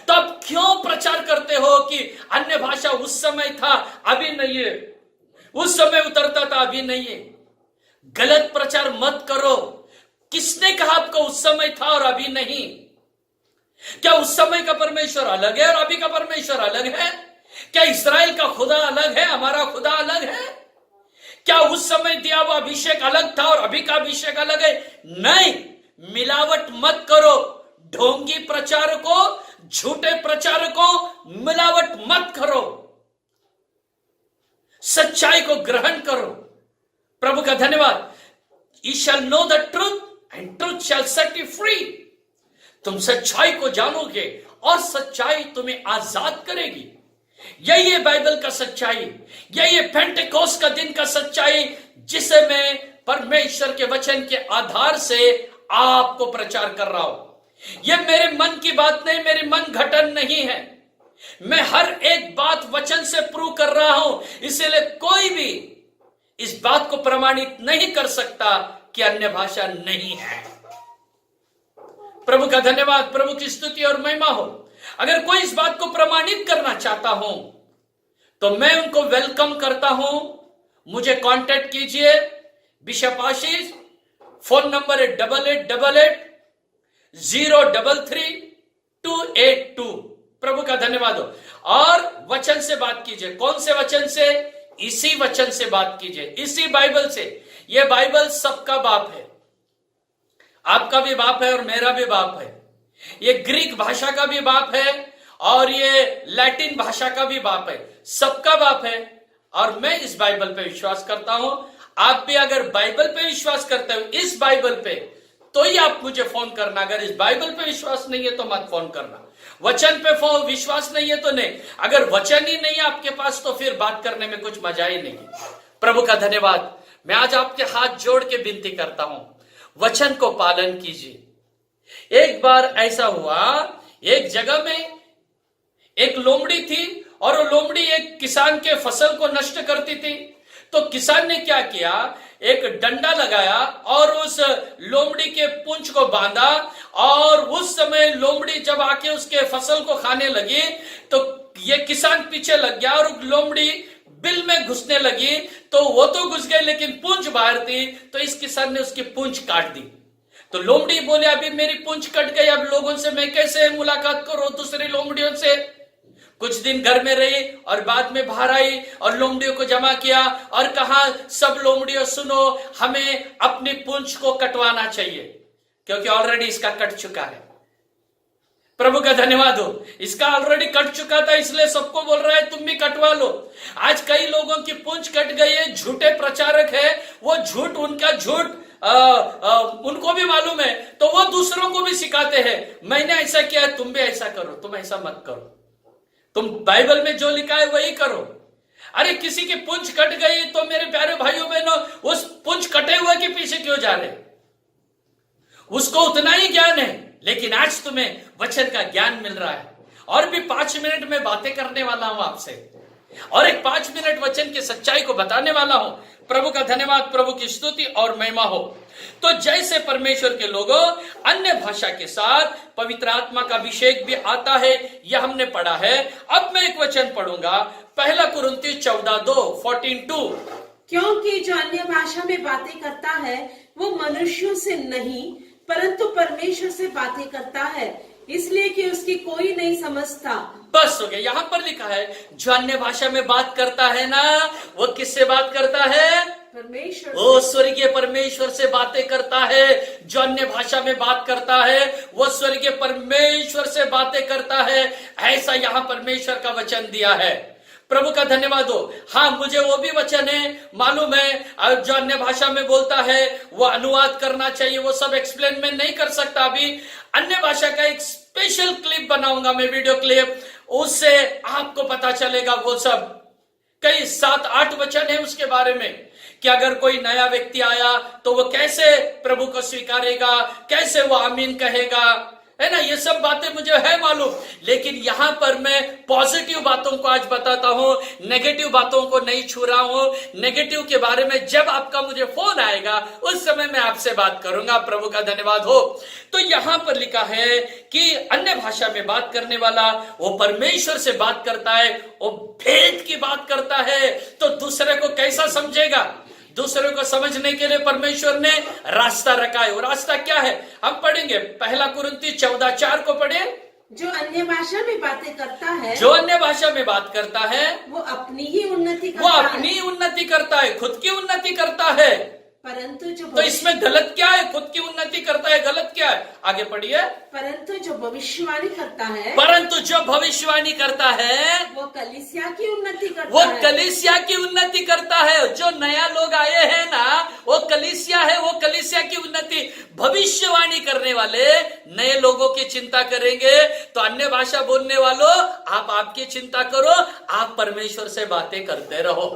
S1: तब क्यों प्रचार करते हो कि अन्य भाषा उस समय था अभी नहीं है, उस समय उतरता था अभी नहीं है? गलत प्रचार मत करो। किसने कहा आपको उस समय था और अभी नहीं? क्या उस समय का परमेश्वर अलग है और अभी का परमेश्वर अलग है? क्या इस्राएल का खुदा अलग है, हमारा खुदा अलग है? क्या उस समय दिया हुआ अभिषेक अलग था और अभी का अभिषेक अलग है? नहीं, मिलावट मत करो। ढोंगी प्रचारकों, झूठे प्रचारकों, मिलावट मत करो। सच्चाई को ग्रहण करो। प्रभु का धन्यवाद। You shall know the truth and truth shall set you free। तुम सच्चाई को जानोगे और सच्चाई तुम्हें आजाद करेगी। यही है बाइबल का सच्चाई, यही है पेंटेकोस्ट का दिन का सच्चाई, जिसे मैं परमेश्वर के वचन के आधार से आपको प्रचार कर रहा हूं। यह मेरे मन की बात नहीं, मेरी मन घटन नहीं है। मैं हर एक बात वचन से प्रूव कर रहा हूं, इसलिए कोई भी इस बात को प्रमाणित नहीं कर सकता कि अन्य भाषा नहीं है। प्रभु का धन्यवाद, प्रभु की स्तुति और महिमा हो। अगर कोई इस बात को प्रमाणित करना चाहता हूं तो मैं उनको वेलकम करता हूं। मुझे कांटेक्ट कीजिए, बिशप आशीष। फोन नंबर है 8888-033-282। प्रभु का धन्यवाद हो। और वचन से बात कीजिए। कौन से वचन से? इसी वचन से बात कीजिए, इसी बाइबल से। यह बाइबल सबका बाप है, आपका भी बाप है और मेरा भी बाप है। ये ग्रीक भाषा का भी बाप है और ये लैटिन भाषा का भी बाप है, सबका बाप है। और मैं इस बाइबल पे विश्वास करता हूं। आप भी अगर बाइबल पे विश्वास करते हो, इस बाइबल पे, तो ही आप मुझे फोन करना। अगर इस बाइबल पे विश्वास नहीं है तो मत फोन करना। वचन पे विश्वास नहीं है तो नहीं। अगर वचन ही नहीं है आपके पास तो फिर बात करने में कुछ मजा ही नहीं। प्रभु का धन्यवाद। मैं आज आपके हाथ जोड़ के विनती करता हूं, वचन को पालन कीजिए। एक बार ऐसा हुआ, एक जगह में एक लोमड़ी थी और वो लोमड़ी एक किसान के फसल को नष्ट करती थी। तो किसान ने क्या किया, एक डंडा लगाया और उस लोमड़ी के पूंछ को बांधा, और उस समय लोमड़ी जब आके उसके फसल को खाने लगी तो ये किसान पीछे लग गया और लोमड़ी बिल में घुसने लगी, तो वो तो घुस गई लेकिन पूंछ बाहर थी, तो इस किसान ने उसकी पूंछ काट दी। तो लोमड़ी बोले अभी मेरी पूंछ कट गई, अब लोगों से मैं कैसे मुलाकात करूं दूसरी लोमड़ियों से। कुछ दिन घर में रही और बाद में बाहर आई और लोमड़ियों को जमा किया और कहा सब लोमड़ियों सुनो, हमें अपनी पूंछ को कटवाना चाहिए क्योंकि ऑलरेडी इसका कट चुका है। प्रभु का धन्यवाद हो, इसका ऑलरेडी कट चुका था इसलिए सबको बोल रहा है तुम भी कटवा लो। आज कई लोगों की पूंछ कट गई है, झूठे प्रचारक है, वो झूठ उनका झूठ उनको भी मालूम है, तो वो दूसरों को भी सिखाते हैं मैंने ऐसा किया है तुम भी ऐसा करो, तुम ऐसा मत करो, तुम बाइबल में जो लिखा है वही करो। अरे किसी की पूंछ कट गई तो मेरे प्यारे भाइयों बहनों उस पूंछ कटे हुए के पीछे क्यों जा रहे? उसको उतना ही ज्ञान है, लेकिन आज तुम्हें वचन का ज्ञान मिल रहा है। और भी 5 मिनट में बातें करने वाला हूं आपसे और एक 5 मिनट वचन की सच्चाई को बताने वाला हूं। प्रभु का धन्यवाद, प्रभु की स्तुति और महिमा हो। तो जैसे परमेश्वर के लोगों अन्य भाषा के साथ पवित्र आत्मा का अभिषेक भी आता है, यह हमने पढ़ा है। अब मैं एक वचन पढ़ूंगा, 1 कुरिन्थी 14:2
S4: क्योंकि जो अन्य भाषा में बातें करता है वो मनुष्यों से नहीं परंतु परमेश्वर से बातें करता है, इसलिए कि उसकी कोई नहीं समझता।
S1: बस हो गया। यहां पर लिखा है जो अन्य भाषा में बात करता है ना, वो किससे बात करता है?
S4: परमेश्वर।
S1: वो स्वर्गीय परमेश्वर से बातें करता है। जो अन्य भाषा में बात करता है वो स्वर्गीय परमेश्वर से बातें करता है। ऐसा यहां परमेश्वर का वचन दिया है। प्रभु का धन्यवाद हो। हाँ, मुझे वो भी वचन है मालूम है, जो अन्य भाषा में बोलता है वो अनुवाद करना चाहिए, वो सब एक्सप्लेन मैं नहीं कर सकता अभी। अन्य भाषा का एक स्पेशल क्लिप बनाऊंगा मैं, वीडियो क्लिप, उससे आपको पता चलेगा वो सब। कई 7-8 वचन है उसके बारे में कि अगर कोई नया व्यक्ति आया तो वो कैसे प्रभु को स्वीकारेगा, कैसे वो आमीन कहेगा, है ना। ये सब बातें मुझे है मालूम, लेकिन यहां पर मैं पॉजिटिव बातों को आज बताता हूं, नेगेटिव बातों को नहीं छू रहा हूं। नेगेटिव के बारे में जब आपका मुझे फोन आएगा उस समय मैं आपसे बात करूंगा। प्रभु का धन्यवाद हो। तो यहां पर लिखा है कि अन्य भाषा में बात करने वाला वो परमेश्वर से बात करता है, वो भेद की बात करता है, तो दूसरे को कैसा समझेगा? दूसरे को समझने के लिए परमेश्वर ने रास्ता रखा है। वो रास्ता क्या है हम पढ़ेंगे। 1 कुरिन्थी 14:4 को पढ़े।
S4: जो अन्य भाषा में बातें करता है,
S1: जो अन्य भाषा में बात करता है
S4: वो अपनी ही उन्नति
S1: वो
S4: करता
S1: अपनी
S4: है,
S1: उन्नति करता है, खुद की उन्नति करता है।
S4: परंतु जो
S1: तो इसमें गलत क्या है? खुद की उन्नति करता है, गलत क्या है? आगे पढ़िए।
S4: परंतु जो भविष्यवाणी करता है,
S1: परंतु जो भविष्यवाणी करता है
S4: वो कलीसिया की उन्नति करता
S1: वो
S4: है।
S1: कलीसिया की उन्नति करता है। जो नया लोग आए हैं ना, वो कलीसिया है, वो कलीसिया की उन्नति। भविष्यवाणी करने वाले नए लोगों की चिंता करेंगे। तो अन्य भाषा बोलने वालों, आप आपकी चिंता करो, आप परमेश्वर से बातें करते रहो।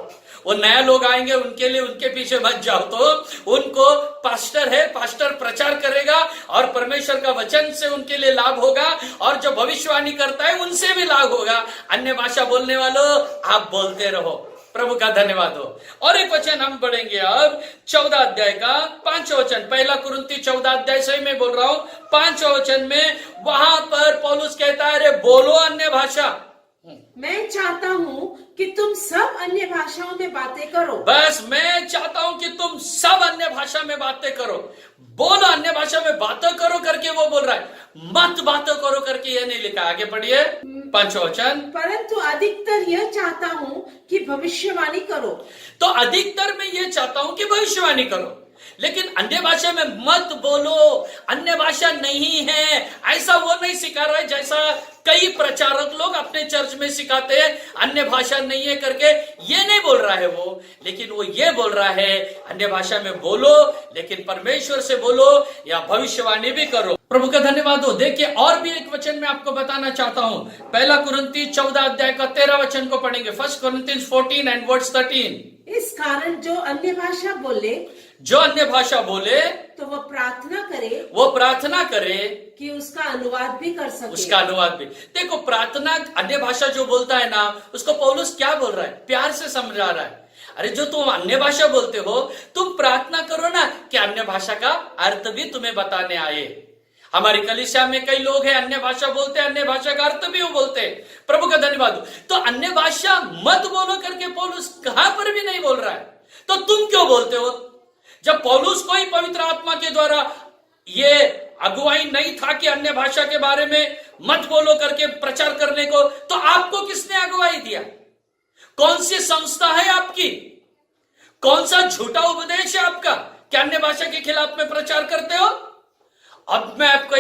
S1: वो नया लोग आएंगे उनके लिए उनके पीछे मत जाओ, तो उनको पास्टर है, पास्टर प्रचार करेगा और परमेश्वर का वचन से उनके लिए लाभ होगा, और जो भविष्यवाणी करता है उनसे भी लाभ होगा। अन्य भाषा बोलने वालों, आप बोलते रहो। प्रभु का धन्यवाद हो। और एक वचन हम पढ़ेंगे अब 14 अध्याय का 5 वचन। 1 कुरिन्थी 14 अध्याय से मैं बोल रहा हूं 5 वचन में। वहां पर पौलुस कहता है, अरे बोलो अन्य भाषा।
S4: मैं चाहता हूँ कि तुम सब अन्य भाषाओं में बातें करो।
S1: बस मैं चाहता हूं कि तुम सब अन्य भाषा में बातें करो। बोलो अन्य भाषा में बातें करो करके वो बोल रहा है, मत बातें करो करके ये नहीं लिखा। आगे पढ़िए 5 वचन।
S4: परंतु अधिकतर यह चाहता हूँ कि भविष्यवाणी करो।
S1: तो अधिकतर मैं ये चाहता हूं कि भविष्यवाणी करो, लेकिन अन्य भाषा में मत बोलो। अन्य भाषा नहीं है, ऐसा वो नहीं सिखा रहा है जैसा कई प्रचारक लोग अपने चर्च में सिखाते हैं अन्य भाषा नहीं है करके। ये नहीं बोल रहा है वो, लेकिन वो ये बोल रहा है अन्य भाषा में बोलो, लेकिन परमेश्वर से बोलो या भविष्यवाणी भी करो। प्रभु का धन्यवाद हो। देखिए और भी एक वचन मैं आपको बताना चाहता हूं। 1 कुरिन्थी 14 अध्याय का 13 वचन को पढ़ेंगे। 1 Corinthians 14 and verse 13।
S4: इस कारण जो अन्य भाषा बोले,
S1: जो अन्य भाषा बोले
S4: तो वो प्रार्थना करे,
S1: वो प्रार्थना करे
S4: कि उसका अनुवाद भी कर सके।
S1: उसका अनुवाद भी। देखो प्रार्थना, अन्य भाषा जो बोलता है ना, उसको पौलुस क्या बोल रहा है? प्यार से समझा रहा है। अरे जो तुम अन्य भाषा बोलते हो, तुम प्रार्थना करो ना कि अन्य भाषा का अर्थ भी तुम्हें बताने आए। हमारी कलीसिया में कई लोग हैं अन्य भाषा बोलते हैं, अन्य भाषा का अर्थ भी वो बोलते हैं। प्रभु का धन्यवाद। तो अन्य भाषा मत बोलो करके पौलुस कहां पर भी नहीं बोल रहा है, तो तुम क्यों बोलते हो? जब पौलुस को ही पवित्र आत्मा के द्वारा ये अगुवाई नहीं था कि अन्य भाषा के बारे में मत बोलो करके प्रचार करने को, तो आपको किसने अगुवाई दिया? कौन सी संस्था है आपकी? कौन सा झूठा उपदेश है आपका कि अन्य भाषा के खिलाफ में प्रचार करते हो? अब मैं आपको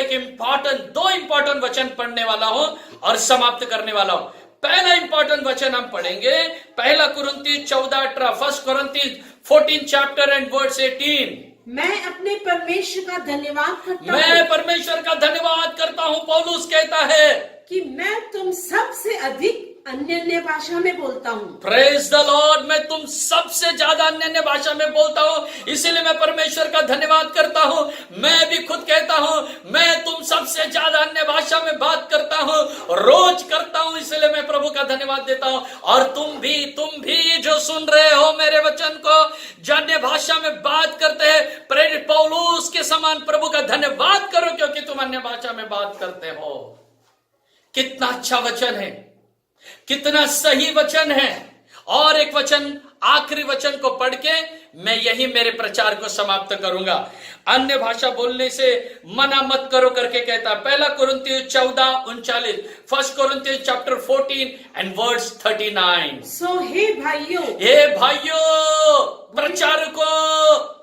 S1: दो इंपॉर्टेंट वचन पढ़ने वाला हूं और समाप्त करने वाला हूं। पहला इंपॉर्टेंट वचन हम पढ़ेंगे, पहला कुरिन्थियों 14:18, 1 Corinthians 14 chapter and verse 18।
S5: मैं अपने परमेश्वर का धन्यवाद करता हूँ
S1: मैं परमेश्वर का धन्यवाद करता हूं, पौलुस कहता है
S5: कि मैं तुम सबसे अधिक अन्य भाषा में बोलता हूँ।
S1: Praise the Lord. मैं तुम सबसे ज्यादा अन्य भाषा में बोलता हूं, इसीलिए मैं परमेश्वर का धन्यवाद करता हूं। मैं भी खुद कहता हूं, मैं तुम सबसे ज्यादा अन्य भाषा में बात करता हूं, रोज करता हूं, इसलिए मैं प्रभु का धन्यवाद देता हूं। और तुम भी जो सुन रहे हो मेरे वचन को, जो अन्य भाषा में बात करते हैं, प्रेरित पौलुस के समान प्रभु का धन्यवाद करो, क्योंकि तुम अन्य भाषा में बात करते हो। कितना अच्छा वचन है, कितना सही वचन है। और एक वचन, आखिरी वचन को पढ़ के मैं यही मेरे प्रचार को समाप्त करूंगा। अन्य भाषा बोलने से मना मत करो करके कहता है पहला कुरिन्थियों 14:39, 1 Corinthians chapter 14 and verse 39।
S5: सो हे
S1: भाइयों प्रचारकों,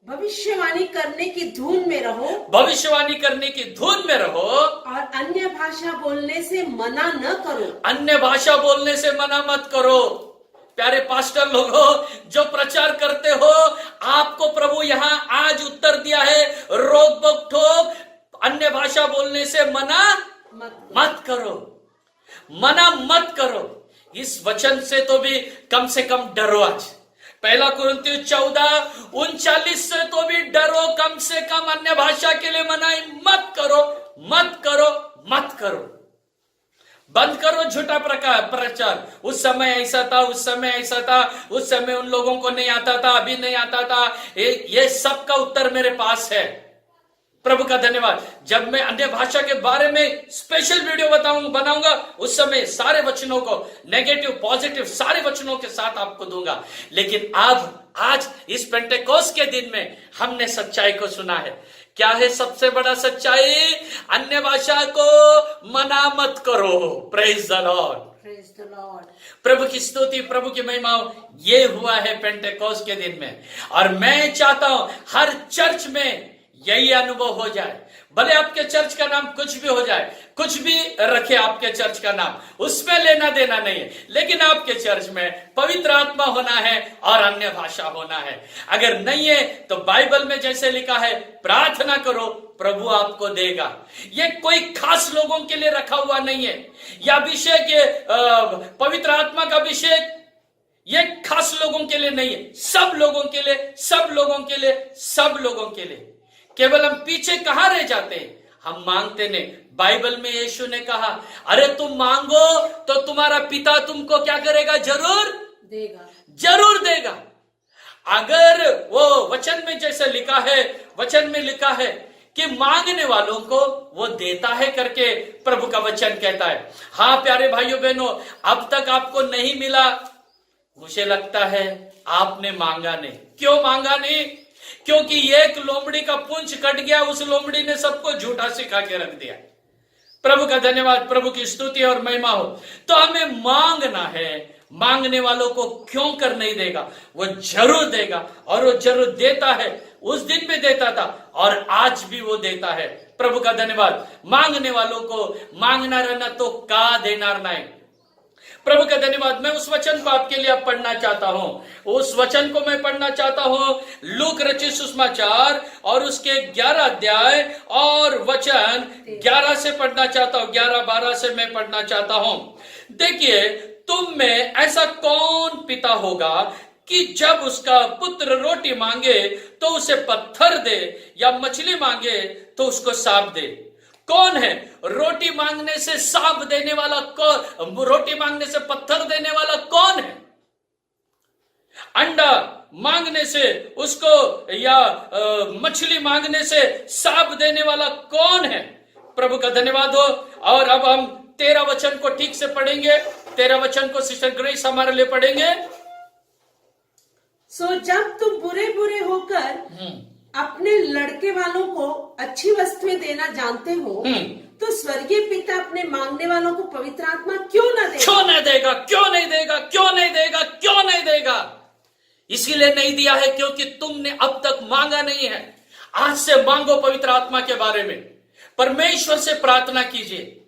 S5: भविष्यवाणी करने की धुन में रहो,
S1: भविष्यवाणी करने की धुन में रहो,
S5: और अन्य भाषा बोलने से मना न करो।
S1: अन्य भाषा बोलने से मना मत करो। प्यारे पास्टर लोगों, जो प्रचार करते हो, आपको प्रभु यहां आज उत्तर दिया है, रोक बक ठोक अन्य भाषा बोलने से मना मत करो, मना मत करो। इस वचन से तो भी कम से कम डरो। आज पहला कुरिन्थियों 14:39 से तो भी डरो, कम से कम अन्य भाषा के लिए मनाई मत करो, मत करो, मत करो। बंद करो झूठा प्रचार। उस समय ऐसा था, उस समय ऐसा था, उस समय उन लोगों को नहीं आता था, अभी नहीं आता था। ये सब का उत्तर मेरे पास है। प्रभु का धन्यवाद। जब मैं अन्य भाषा के बारे में स्पेशल वीडियो बनाऊंगा, उस समय सारे वचनों को, नेगेटिव पॉजिटिव सारे वचनों के साथ आपको दूंगा। लेकिन आज इस पेंटेकोस्ट के दिन में हमने सच्चाई को सुना है। क्या है सबसे बड़ा सच्चाई? अन्य भाषा को मना मत करो। Praise the Lord,
S5: praise the Lord.
S1: प्रभु की स्तुति, प्रभु की महिमा। ये हुआ है पेंटेकोस्ट के दिन में, और मैं चाहता हूं हर चर्च में यही अनुभव हो जाए। भले आपके चर्च का नाम कुछ भी हो जाए, कुछ भी रखे आपके चर्च का नाम, उसमें लेना देना नहीं है, लेकिन आपके चर्च में पवित्र आत्मा होना है और अन्य भाषा होना है। अगर नहीं है तो बाइबल में जैसे लिखा है, प्रार्थना करो, प्रभु आपको देगा। ये कोई खास लोगों के लिए रखा हुआ नहीं है। यह अभिषेक, पवित्र आत्मा का अभिषेक ये खास लोगों के लिए नहीं है, सब लोगों के लिए, सब लोगों के लिए, सब लोगों के लिए। केवल हम पीछे कहां रह जाते हैं? हम मांगते नहीं। बाइबल में यीशु ने कहा, अरे तुम मांगो तो तुम्हारा पिता तुमको क्या करेगा? जरूर
S5: देगा,
S1: जरूर देगा। अगर वो वचन में जैसे लिखा है, वचन में लिखा है कि मांगने वालों को वो देता है करके प्रभु का वचन कहता है। हाँ प्यारे भाइयों बहनों, अब तक आपको नहीं मिला, मुझे लगता है आपने मांगा नहीं। क्यों मांगा नहीं? क्योंकि एक लोमड़ी का पूंछ कट गया, उस लोमड़ी ने सबको झूठा सिखा के रख दिया। प्रभु का धन्यवाद, प्रभु की स्तुति और महिमा हो। तो हमें मांगना है। मांगने वालों को क्यों कर नहीं देगा? वो जरूर देगा, और वो जरूर देता है। उस दिन भी देता था और आज भी वो देता है। प्रभु का धन्यवाद। मांगने वालों को मांगना रहना तो का देनार नहीं। प्रभु का धन्यवाद। मैं उस वचन को आपके लिए अब पढ़ना चाहता हूं। उस वचन को मैं पढ़ना चाहता हूं, लूक रचित सुसमाचार और उसके 11 अध्याय और वचन 11 से पढ़ना चाहता हूं। 11-12 से मैं पढ़ना चाहता हूं। देखिए, तुम में ऐसा कौन पिता होगा कि जब उसका पुत्र रोटी मांगे तो उसे पत्थर दे, या मछली मांगे तो उसको सांप दे? कौन है? रोटी मांगने से सांप देने वाला कौन? रोटी मांगने से पत्थर देने वाला कौन है? अंडा मांगने से उसको या मछली मांगने से साप देने वाला कौन है? प्रभु का धन्यवाद हो। और अब हम 13 वचन को ठीक से पढ़ेंगे। 13 वचन को सिस्टर ग्रेस हमारे लिए पढ़ेंगे।
S4: सो जब तुम बुरे बुरे होकर अपने लड़के वालों को अच्छी वस्तुएं देना जानते हो, तो स्वर्गीय पिता अपने मांगने वालों को पवित्र आत्मा क्यों न देगा?
S1: क्यों नहीं देगा? क्यों नहीं देगा? क्यों नहीं देगा? क्यों नहीं देगा? इसीलिए नहीं दिया है क्योंकि तुमने अब तक मांगा नहीं है। आज से मांगो पवित्र आत्मा के बारे में, परमेश्वर से प्रार्थना कीजिए।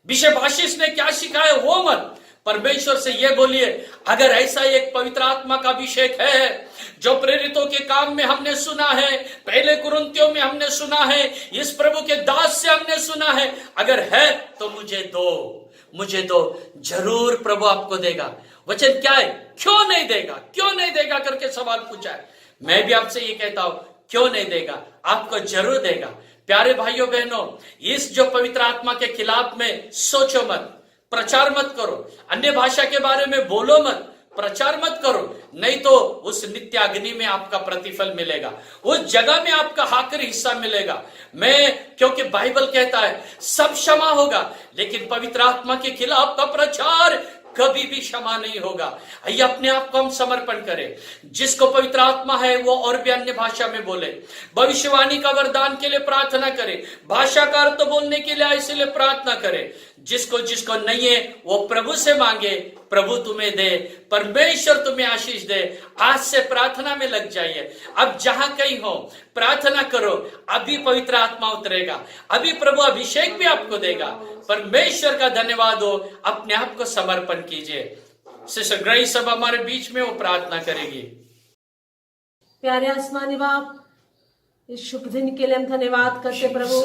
S1: बिशप आशीष ने क्या सिखाया वो मत, परमेश्वर से ये बोलिए, अगर ऐसा एक पवित्र आत्मा का अभिषेक है जो प्रेरितों के काम में हमने सुना है, पहले कुरिन्थियों में हमने सुना है, इस प्रभु के दास से हमने सुना है, अगर है तो मुझे दो, जरूर प्रभु आपको देगा। वचन क्या है? क्यों नहीं देगा? क्यों नहीं देगा करके सवाल पूछा है। मैं भी आपसे ये कहता हूं, क्यों नहीं देगा? आपको जरूर देगा। प्यारे भाइयों बहनों, इस जो पवित्र आत्मा के खिलाफ में सोचो मत, प्रचार मत करो, अन्य भाषा के बारे में बोलो मत, प्रचार मत करो, नहीं तो उस नित्य अग्नि में आपका प्रतिफल मिलेगा, उस जगह में आपका आखिरी हिस्सा मिलेगा। क्योंकि बाइबल कहता है सब क्षमा होगा, लेकिन पवित्र आत्मा के खिलाफ का प्रचार कभी भी क्षमा नहीं होगा। आइए अपने आप को हम समर्पण करें। जिसको पवित्र आत्मा है वो और भी अन्य भाषा में बोले, भविष्यवाणी का वरदान के लिए प्रार्थना करे, भाषा का अर्थ बोलने के लिए इसलिए प्रार्थना करे। जिसको नहीं है वो प्रभु से मांगे, प्रभु तुम्हें दे, परमेश्वर तुम्हें आशीष दे। आज से प्रार्थना में लग जाइए। अब जहां कहीं हो प्रार्थना करो, अभी पवित्र आत्मा उतरेगा, अभी प्रभु अभिषेक भी आपको देगा। परमेश्वर का धन्यवाद हो। अपने आप को समर्पण कीजिए। सिस्टर ग्रेस सब हमारे बीच में वो प्रार्थना करेगी।
S4: प्यारे आसमानी बाप, इस शुभ दिन के लिए हम धन्यवाद करते प्रभु।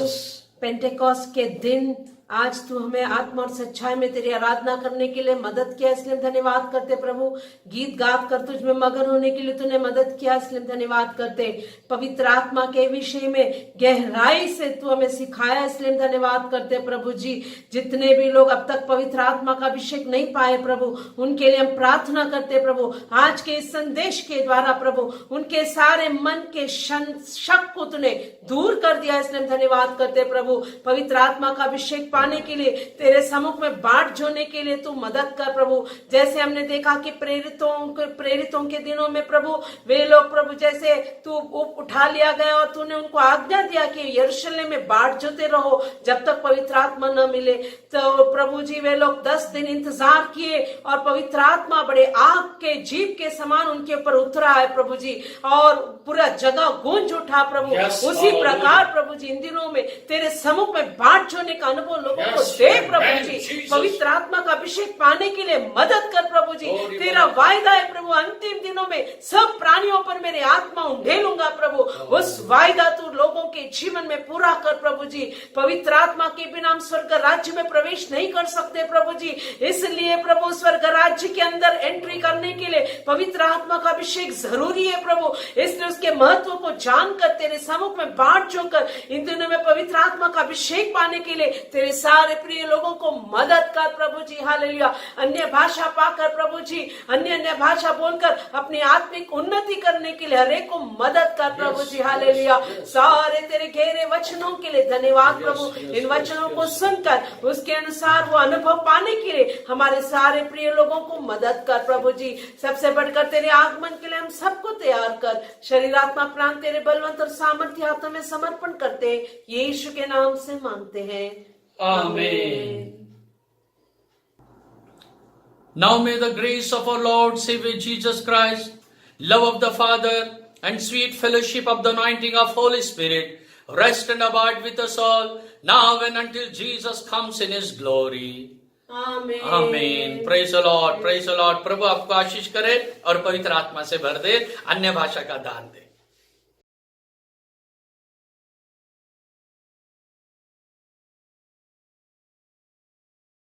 S4: पेंटेकोस्ट के दिन आज तू हमें आत्मा और सच्चाई में तेरी आराधना करने के लिए मदद किया, इसलिए हम धन्यवाद करते प्रभु। गीत गात कर तुझ में मगन होने के लिए तूने मदद किया, इसलिए हम धन्यवाद करते। पवित्र आत्मा के विषय में गहराई से तू हमें सिखाया, इसलिए हम धन्यवाद करते प्रभु जी। जितने भी लोग अब तक पवित्र आत्मा का अभिषेक नहीं पाए प्रभु, उनके लिए हम प्रार्थना करते प्रभु। आज के इस संदेश के द्वारा प्रभु उनके सारे मन के शक को तूने दूर कर दिया, इसलिए हम धन्यवाद करते प्रभु। पवित्र आत्मा का अभिषेक पाने के लिए तेरे सम्मुख में बाट जोड़ने के लिए तू मदद कर प्रभु। जैसे हमने देखा कि प्रेरितों के दिनों में प्रभु वे लोग प्रभु जैसे तू उठा लिया गया और तूने उनको आज्ञा दिया कि यरूशलेम में बाट जोते रहो जब तक पवित्र आत्मा न मिले। तो प्रभु जी वे लोग 10 दिन इंतजार किए और पवित्र आत्मा बड़े आग के जीभ के समान उनके ऊपर उतरा है प्रभु जी, और पूरा जगह गूंज उठा प्रभु। उसी प्रकार प्रभु जी इन दिनों में तेरे सम्मुख में बाट जोड़ने का अनुभव लोगों को दे प्रभु जी। पवित्र आत्मा का अभिषेक पाने के लिए मदद कर प्रभु जी। तेरा वायदा है प्रभु, अंतिम दिनों में सब प्राणियों पर मेरे आत्मा उंडेलूंगा प्रभु। उस वायदा तू लोगों के जीवन में पूरा कर प्रभु जी। पवित्र आत्मा के बिना हम स्वर्ग राज्य में प्रवेश नहीं कर सकते प्रभु जी। इसलिए प्रभु स्वर्ग राज्य के अंदर एंट्री करने के लिए पवित्र आत्मा का अभिषेक जरूरी है प्रभु। इसलिए उसके महत्व को जानकर तेरे सम्मुख में बाट जोड़कर इन दिनों में पवित्र आत्मा का अभिषेक पाने के लिए तेरे सारे प्रिय लोगों को मदद कर प्रभु जी। हालेलुया। अन्य भाषा पाकर प्रभु जी, अन्य भाषा बोलकर अपनी आत्मिक उन्नति करने के लिए हरेक को मदद कर प्रभु जी। हालेलुया। सारे तेरे गहरे वचनों के लिए धन्यवाद प्रभु। इन वचनों को सुनकर उसके अनुसार वो अनुभव पाने के लिए हमारे सारे प्रिय लोगों को मदद कर प्रभु जी। सबसे बढ़कर तेरे आगमन के लिए हम सबको तैयार कर। शरीर आत्मा प्राण तेरे बलवंत और सामर्थ्य हाथों में समर्पण करते यीशु के नाम से मांगते हैं,
S1: Amen. Now may the grace of our Lord Savior Jesus Christ, love of the Father, and sweet fellowship of the anointing of Holy Spirit rest and abide with us all, now and until Jesus comes in His glory.
S4: Amen.
S1: Amen. Praise the Lord. Praise the Lord. प्रभु आपको आशीष करे और पवित्र आत्मा से भर दे, अन्य भाषा का दान दे।